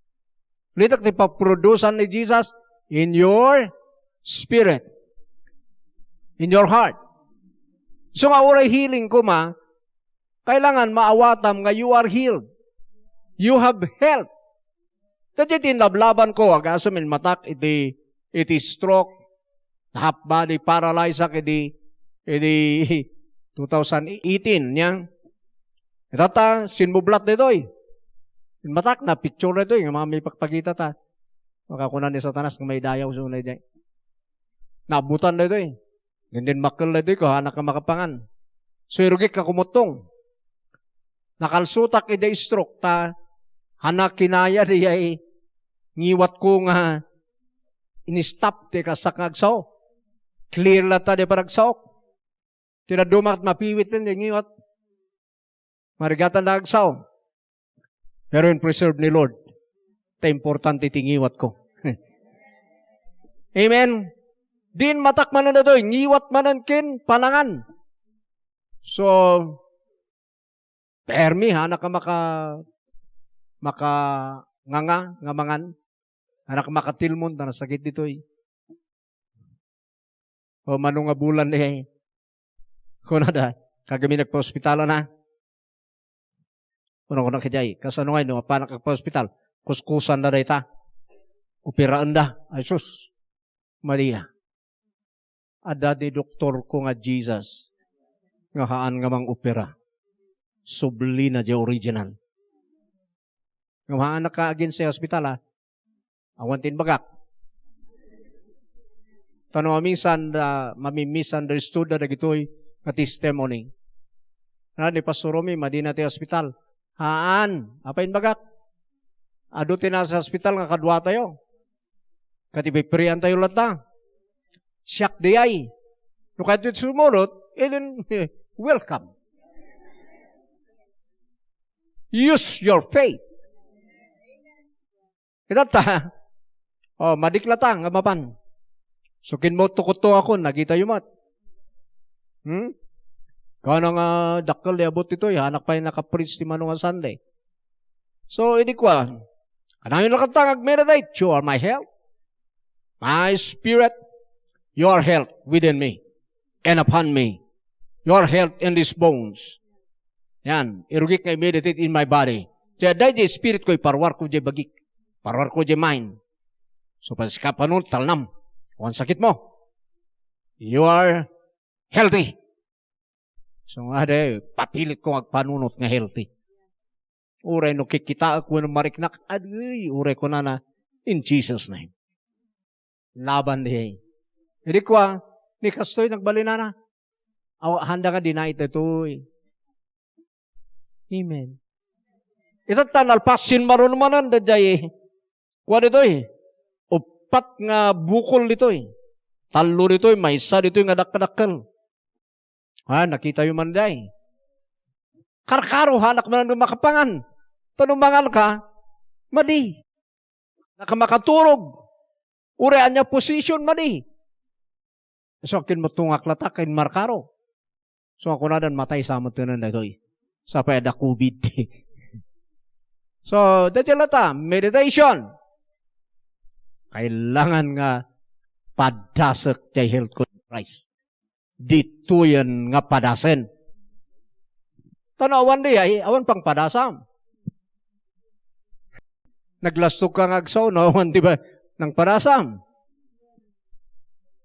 Litak ti paprodusan ni Jesus in your spirit, in your heart. So nga uray healing ko kailangan maawatam nga you are healed. You have health. Dati tinablaban ko, agasamin matak, iti stroke, half body paralyzed iti 2018 niya. Itata, sinmublat nito Matak na picture nito nga mga may pagpagita ta. Makakunan ni Satanas kung may dayaw sa unay day. Nabutan nito Gandin makal nito ko, anak ka makapangan. So irugik ka kumutong. Nakalsutak iti stroke ta, anak kinaya diya ngiwat ko nga in-stop ti kasakagsaw. Clear lata di paragsaok. Tinadumak at mapiwit din di ngiwat. Marigatan na agsaw. Pero in preserve ni Lord, ta importante ti ngiwat ko. Amen. Din matakman na doy, ngiwat manan kin panangan. So, permi anak ka ngamangan. Anak ka makatilmon, na nasakit dito O manong nga bulan Kung nada, kagami nagpa-hospitala na. Kung ako nakijay, kasano ngayon, panak nagpa-hospital, kuskusan na dayta. Upiraan da. Ay sus, Maria. Ada di doktor ko nga Jesus. Nga haan nga mang upira. Subli na di original. Nga haan na ka-again sa hospital awantin bagak. Tanong minsan mami-misunderstood na dagitoy nga testimony. Ni Pastor Romy, madina ti hospital. Haan, apain bagak? Ado na sa hospital nga kadwa tayo. Katipipriyan tayo lata. Siyak di ay. No kahit sumunod, then welcome. Use your faith. Kinata, madiklata nga mapan. So kinmo tukuto ako, nagita yumat. Kano nga dakkel abot ito, hanak pa yung naka-preach ti Manong Sunday. So, hindi ko anang yung nakatangag meditate, you are my health, my spirit, your health within me, and upon me, your health in these bones. Yan, irugik nga meditate in my body. Kaya dahil di spirit ko, parwar ko di bagik, parwar ko di mind. So, pasikapan nun, talnam, kung sakit mo, you are healthy. So nga papilit ko agpanunot nga healthy. Uray no kikita ako ng mariknak, uray ko na in Jesus' name. Laban di. Hindi ko ni kastoy nagbalina na. Handa ka dinay ito. Amen. Ito tanalpasin maroon manan dadjay. Kuha dito upat nga bukol dito Talo dito may isa dito nga dakadakal. Nakita yung manday. Karkaro, hanak man ang makapangan. Tanumangan ka, madi. Nakamakatulog. Urean niya position, madi. So, akin matungak lata, kin markaro. So, ako na dan matay sa matunan na ito. Sa pwede COVID. So, dati lata, meditation. Kailangan nga padasak jay health ko Christ. Dito yan nga padasen. Tanawan di ay, awan pang padasam. Naglastok ka ngagsaw, awan di ba, ng padasam.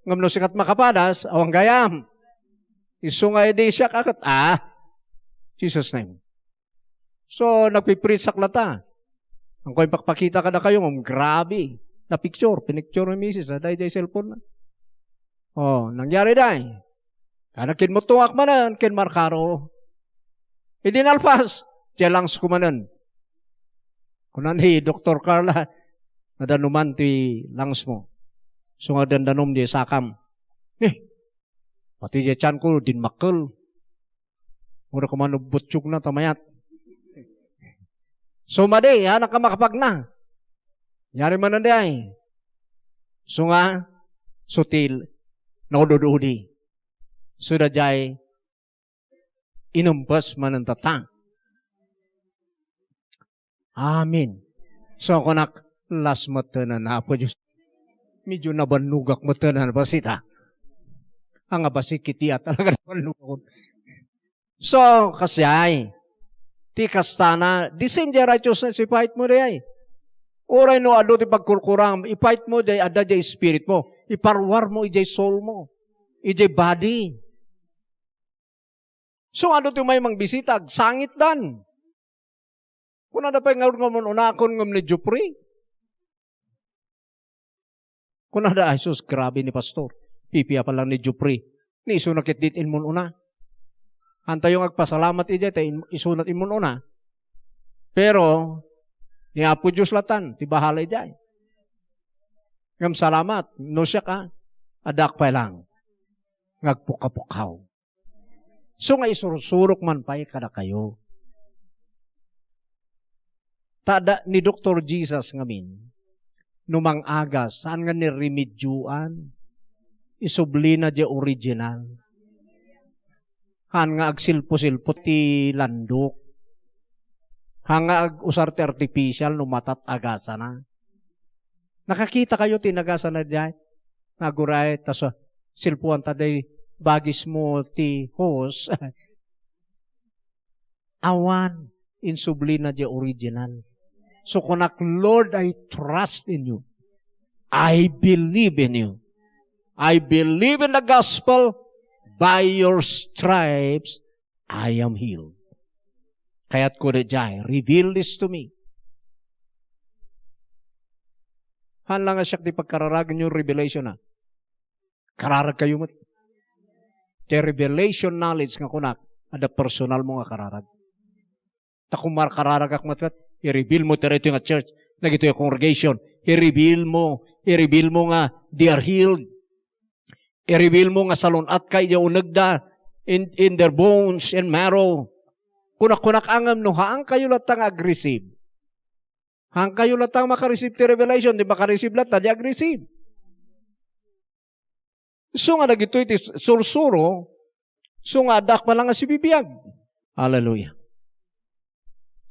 Ngamno sikat makapadas, awang gayam. Iso nga edi siya kakat, Jesus name. So, nagpipreach sa klata. Ang ko ipakpakita ka na kayo, grabe. Na picture, pinicture ng misis, dahil cellphone na. Nangyari dahil. Kanakin mo tuwak manan, kin markaro. Idinalpas, tiyalangs kumanan. Kunan Dr. Carla, nadanuman ti langs mo. So nga dandanom di sakam. Pati di chan ko, din makkel. Mura kumanubutsyog na tamayat. So madi, nakamakapag na. Yari man na ay. So nga, sutil, naudududi. So da jay, inumpas man ang tatang. Amen. So ako last matanan na po Diyos. Medyo nabanugak matanan basita. Ang basikiti at talaga nabanugak. So, kasi ay, ti kastana, di same di righteousness, ipahit mo di ay. Oray no, ado ti pagkurkurang, ipahit mo di, ada di spirit mo. Iparwar mo, ijay soul mo. Ijay body. So, ado ti may mang bisitag, sangit dan. Kung ada pa yung ngawin unakon ngam ni Jupri. Kung ada, ay sus, grabe ni pastor. Pipiya pa lang ni Jupri. Ni iso nakititin mo una. Hanta yung agpasalamat ijay, isunat imun una. Pero, ni Apo Diyos latan, ti bahala ijay. Ngam salamat, no siya ka, adak pa lang. Ngagpukapukaw. So nga isursurok man pa'y kada kayo. Tada ni Dr. Jesus ngamin, numang agas, saan nga ni remedyoan, isublina di original. Han nga agsilpo-silpo ti landok. Han nga ag-usarte artificial numatat agasa na. Nakakita kayo tinagasa na diyan. Naguray, tas silpuan taday bagis mo ti hose. Awan, insublina di original. So kunak, Lord, I trust in you. I believe in you. I believe in the gospel. By your stripes, I am healed. Kaya't ko na dyan, reveal this to me. Hanlang nga siya di pagkararagan yung revelation na. Kararag kayo mo. The revelation knowledge nga kunak, ada personal mo nga kararag. Takumar kararag ak matkat, i-reveal mo ito nga church, nagito yung congregation, i-reveal mo nga, they are healed. I-reveal mo nga salon at kay yung unagda in their bones and marrow. Kunak-kunak angam no, haang kayo latang aggressive. Haang kayo latang makareceive ti revelation, di makareceive latang di aggressive. So nga nagito iti sursuro, so nga adak pa lang nga si bibiyag. Hallelujah.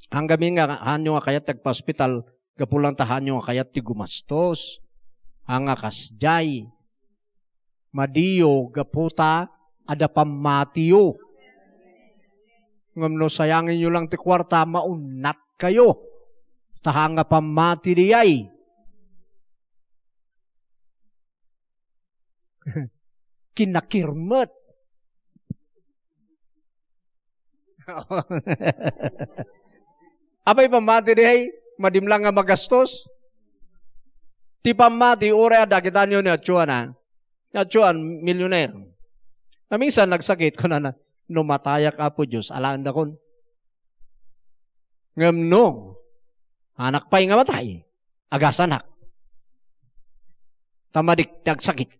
Hanggamin nga, hanyo nga kayat tagpa-hospital, gapulang tahanyo nga kayat ti gumastos, hanga kasjay, madiyo, gaputa, ada pamatiyo. Ngam no sayangin nyo lang ti kwarta, maunat kayo. Tahanga pamati diyay. Kinakirmet. Apay pamati diyay, madimlang nga magastos. Ti pamati, ure ada, kita nyo ni Atsuan ha. Atsuan, milyoner. Na minsan nagsakit ko na numatayak Apo Diyos, alaan da kon. Ngam no, anak pa'y nga matay, agasanak. Tamadik, nagsakit.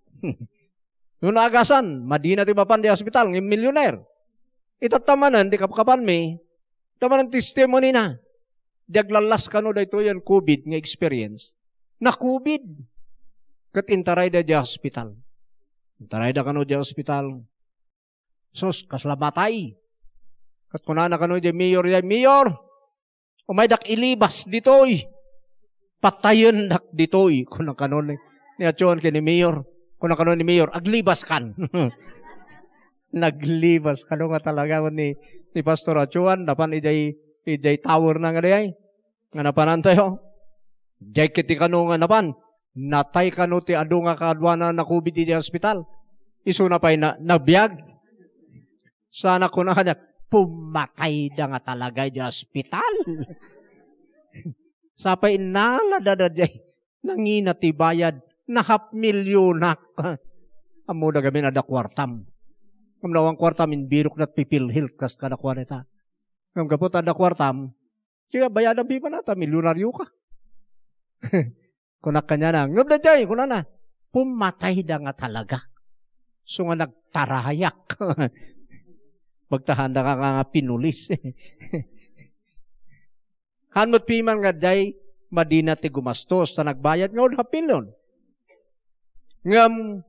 Yung agasan, madina ti mapan di hospital, ng milyoner. Itatamanan, di kapkapan mi, tamanan testimony na. Diaglalas ka no, dahito yan COVID nga experience. Na COVID. Kat intaray da di hospital. Taray da kano di ospital. Sus, kaslamatay. Kat kunana kano di mayor, umaydak ilibas ditoy. Patayon dak ditoy. Kunang kanon ni Atyon kini mayor. Kunang kanon ni mayor, aglibas kan. Naglibas kano nga talaga ni Pastor Atyon. Dapan ijay tower na nga di ay. Nga napanan tayo. Jay kiti kano nga napan. Natay kano ti adu nga kaadwana na COVID di hospital. Isu na pa'y nabiyag. Sana ko na kanya, pumatay da nga talaga di hospital. Sapay nalada jay. Nangina ti bayad. Na 500,000 na. Amo da gabi na da kwartam. Kamnawang kwartam in birok na pipilhil kas kada kwareta. Ngam kapot da kwartam. Siya bayad ang bipa na ta. Milyonaryo ka. Kunak kanya na, ngab na jay, kunak na, pumatay da nga talaga. So nga nagtarayak. Magtahanda ka nga pinulis. Hanmot piman nga jay, madina ti gumastos, ta nagbayad nga ulit hapilon. Ngam,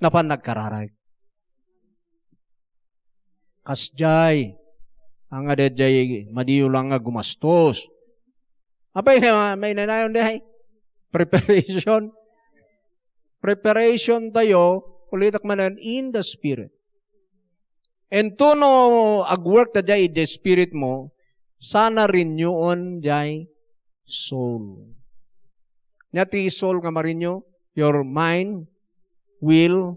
napan nagkararag. Kas jay, ang nga jay, madiyo lang nga gumastos. Apay, may nanayon day. Preparation. Preparation tayo, ulitak manan in the Spirit. And to no agwork na jay the Spirit mo, sana renewn jay soul. Nyati soul nga marinyo, your mind, will,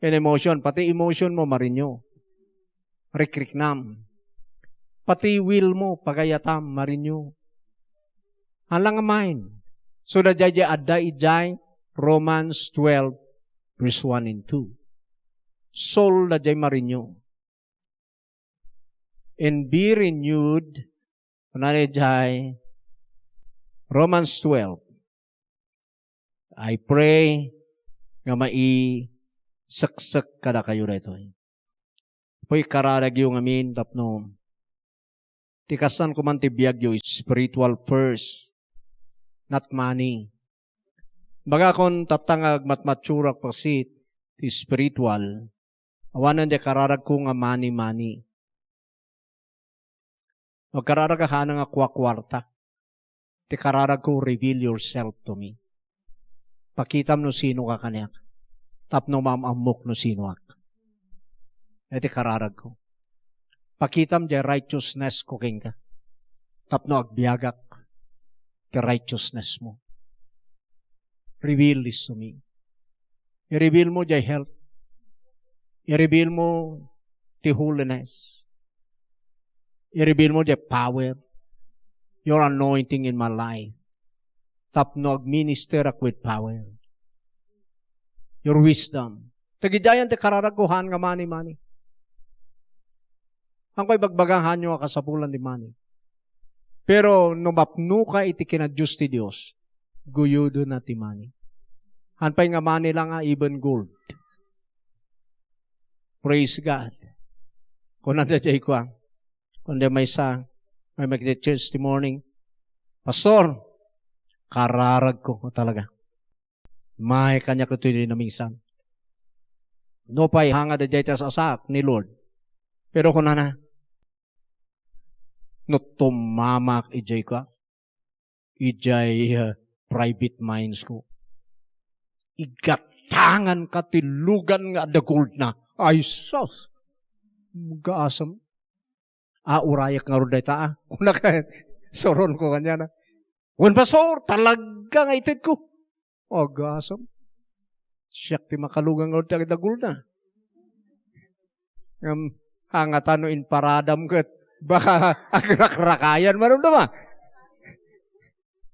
and emotion. Pati emotion mo marinyo. Rikriknam. Pati will mo, pagayatam, marinyo. Halang mind. So na jay adda ijay Romans 12 verse 1 and 2. Soul na jay marinyo. And be renewed na jay Romans 12. I pray nga saksak kada kayo rito. Poy kararag yung amin tapno. Tikasan ko man tibiyag yung spiritual first. Not money. Baga kon tatangag matmatsurak pasit ti spiritual, awanan di kararag ko nga money. Magkararag ka nga kwarta. Ti kararag ko reveal yourself to me. Pakitam no sino ka kanyak. Tapno mamamok no sino ak. Iti kararag ko. Pakitam di righteousness ko king ka. Tapno agbiagak. The righteousness mo. Reveal this to me. I-reveal mo jay health. I-reveal mo the holiness. I-reveal mo jay power. Your anointing in my life. Tapno ag-minister ak with power. Your wisdom. Tagidayan te kararaguhan nga money. Ang ko'y bagbagangan nyo kasapulan di money. Pero numapno ka iti kinadjus ti Diyos, guyudo na ti money. Hanpay nga money lang nga, even gold. Praise God. Kung nanda jay ko kung may mag-church ti morning, Pastor, kararag ko talaga. May kanya ko ito na minsan. No pa'y hanga da jay tas asak ni Lord. Pero kung no tumamak ijay ka. Ijay private minds ko. Igatangan ka tilugan nga the gold na. Ay, sos. Gaasam. Urayak nga ruday ta. Kuna ka, soron ko kanya na. Wan pasor, talaga nga itit ko. Gaasam. Siyak ti makalugan nga ruday the gold na. Hangatan no in paradam kat. Baka agrak-rakayan marunod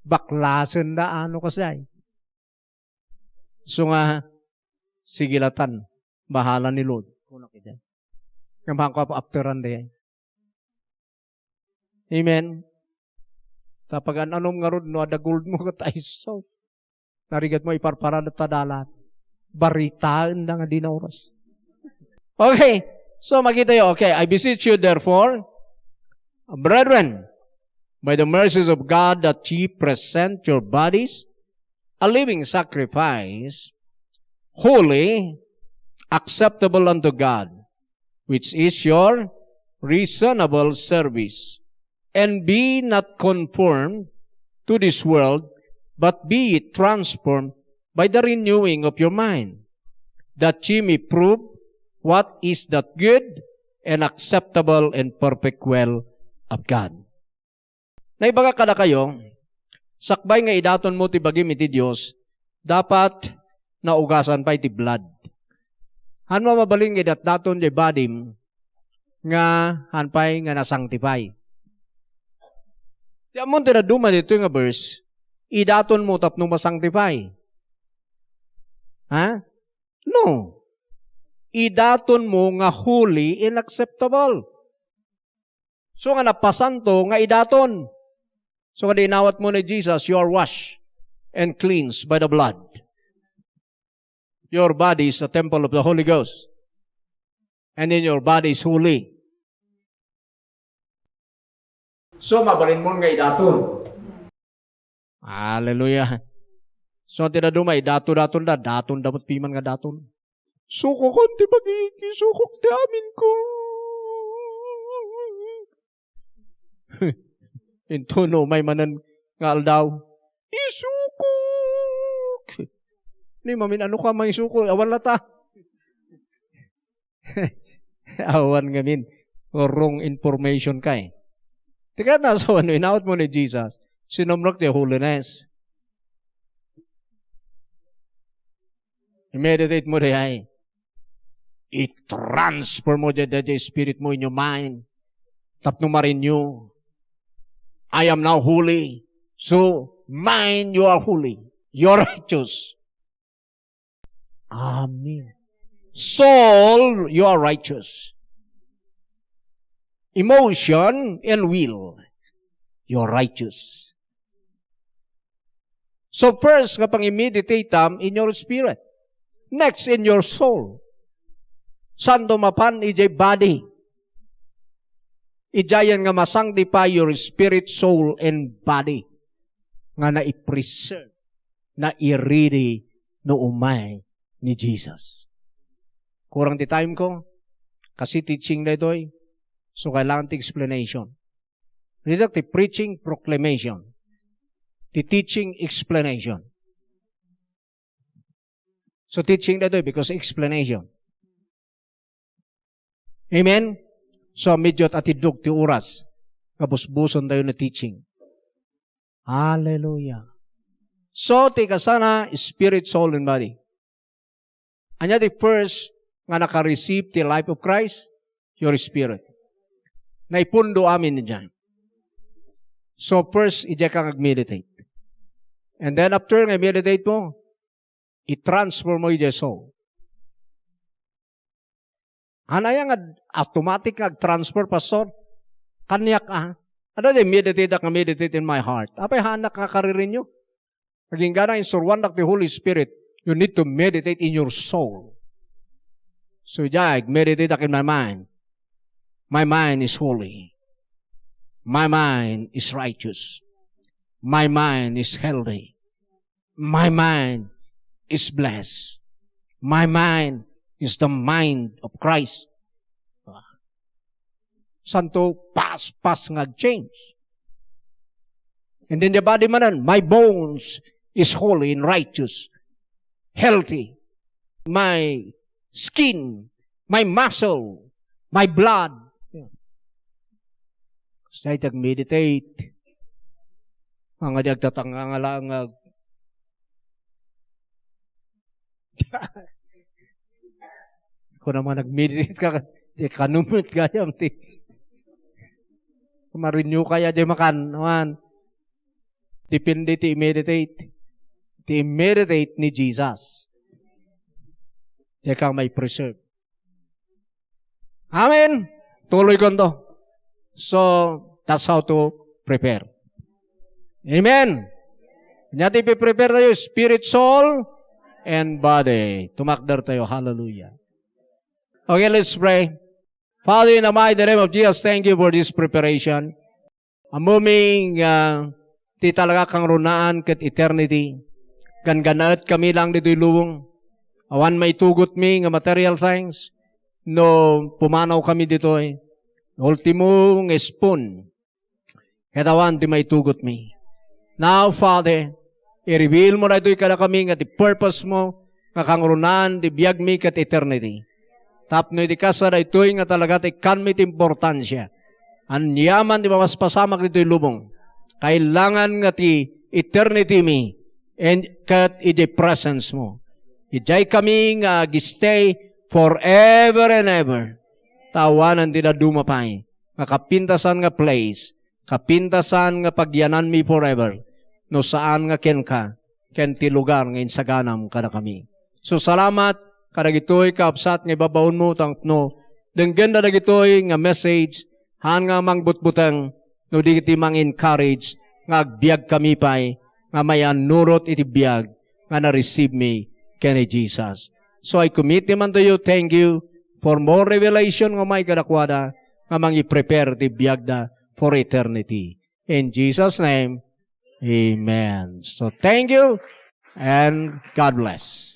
baklasan na ano kasay. So nga, sigilatan, bahala ni Lord. Kuna ka dyan. Kamang ko afteran day. Amen. Sa pag-anom nga rod, no, ada gold mo kat ay so. Narigat mo iparparada tadalat. Baritaan na nga di na oras. Okay. So makita yun. Okay. I beseech you therefore, brethren, by the mercies of God, that ye present your bodies a living sacrifice, holy, acceptable unto God, which is your reasonable service. And be not conformed to this world, but be ye transformed by the renewing of your mind, that ye may prove what is that good and acceptable and perfect will of God. Naibaga kada kayo, sakbay nga idaton mo ti bagim iti Dios, dapat naugasan pa iti blood. Han mabaling idat daton di badim nga hanpay nga nasanctify. Di amon tira duma dito nga verse, idaton mo tapno masanctify. Ha? No. Idaton mo nga holy and acceptable. So nga napasanto nga idaton. So nga dinawat mo ni Jesus, you are washed and cleansed by the blood. Your body is a temple of the Holy Ghost. And then your body is holy. So mabalin mo nga idaton. Hallelujah. So tinadumay, daton da, daton dapat piman nga daton. Suko ko, di pag-iiki, sukok di amin ko. Intuno, may manan nga aldaw. Isukok! Ni mamin, ano ka may isukok? Awan lata. Awan ngamin. Wrong information ka eh. Tika na so ano, inawat mo ni Jesus, sinumrok the holiness. I-meditate mo rin. I-transfer mo dyan spirit mo in your mind. Tapno ma-renew. I am now holy. So, mind, you are holy. You're righteous. Amen. Soul, you are righteous. Emotion and will, you are righteous. So first, kapag i-meditate in your spirit. Next, in your soul. Sando mapan, ijay body. Ijayan nga masanctify your spirit, soul, and body. Nga na i-preserve, na i-ready no umay ni Jesus. Kurang di time ko, kasi teaching na ito'y, so kailangan ti explanation. Hindi ti preaching, proclamation. Ti teaching, explanation. So teaching na ito'y because explanation. Amen? So medyo at atidog ti oras. Kabusbuson tayo na teaching. Hallelujah. So, tika sana, spirit, soul, and body. Anya the first nga naka-receive the life of Christ, your spirit. Naipundo amin niya. So, first, ija kang mag-meditate. And then, after nga meditate mo, i-transfer mo ija soul. Anaya nga automatic nag-transfer, pastor? Kanyak Ano di meditate in my heart? Apay hanak kakaririn nyo? Naging gana in surwandak the Holy Spirit, you need to meditate in your soul. So jag, meditate in my mind. My mind is holy. My mind is righteous. My mind is healthy. My mind is blessed. My mind is the mind of Christ. Santo, pas nga change. And then the body manan, my bones is holy and righteous, healthy. My skin, my muscle, my blood. Say tag-meditate. Mga diagtatangangala kung naman nag-meditate ka, kanumot kaya, ma-renew kaya di makan, naman. Depende ti meditate. Ti meditate ni Jesus. Di kang may preserve. Amen. Tuloy ko to. So, that's how to prepare. Amen. Nyati prepare tayo, spirit, soul, and body. Tumakdar tayo. Hallelujah. Okay, let's pray. Father, in the mighty name of Jesus, thank you for this preparation. Amuming ti talaga kang runaan ket eternity. Ganaat kami lang dito'y luwong. Awan may tugot mi nga material things. No, pumanaw kami dito eh. Ultimo ng spoon. Katawan di may tugot mi. Now, Father, i-reveal mo na ito'y kada kami nga di purpose mo, nga kangrunan, di biyag mi kat eternity. Tapno iti kasara ito'y nga talaga ti kanmit importansya. Ang yaman di mapaspasamak dito'y lubong. Kailangan nga ti eternity mi and kat iti presence mo. Ijay kami nga gistay forever and ever. Tawanan di na dumapay. Nga kapintasan nga place. Kapintasan nga pagyanan mi forever. No saan nga ken ka. Ken ti lugar nga insaganam kada kami. So salamat. Kadagitoy kaapsat nga ibabaon mo tangno. Denggan na dagitoy nga message. Han nga mangbutbutang. No di kiti mang-encourage. Nga agbiag kami pa'y. Nga mayan nurot iti biag. Nga na-receive me. Ken Jesus. So I commit him unto you. Thank you for more revelation nga may kadakwada. Nga mangi-prepare ti biag da for eternity. In Jesus' name, amen. So thank you and God bless.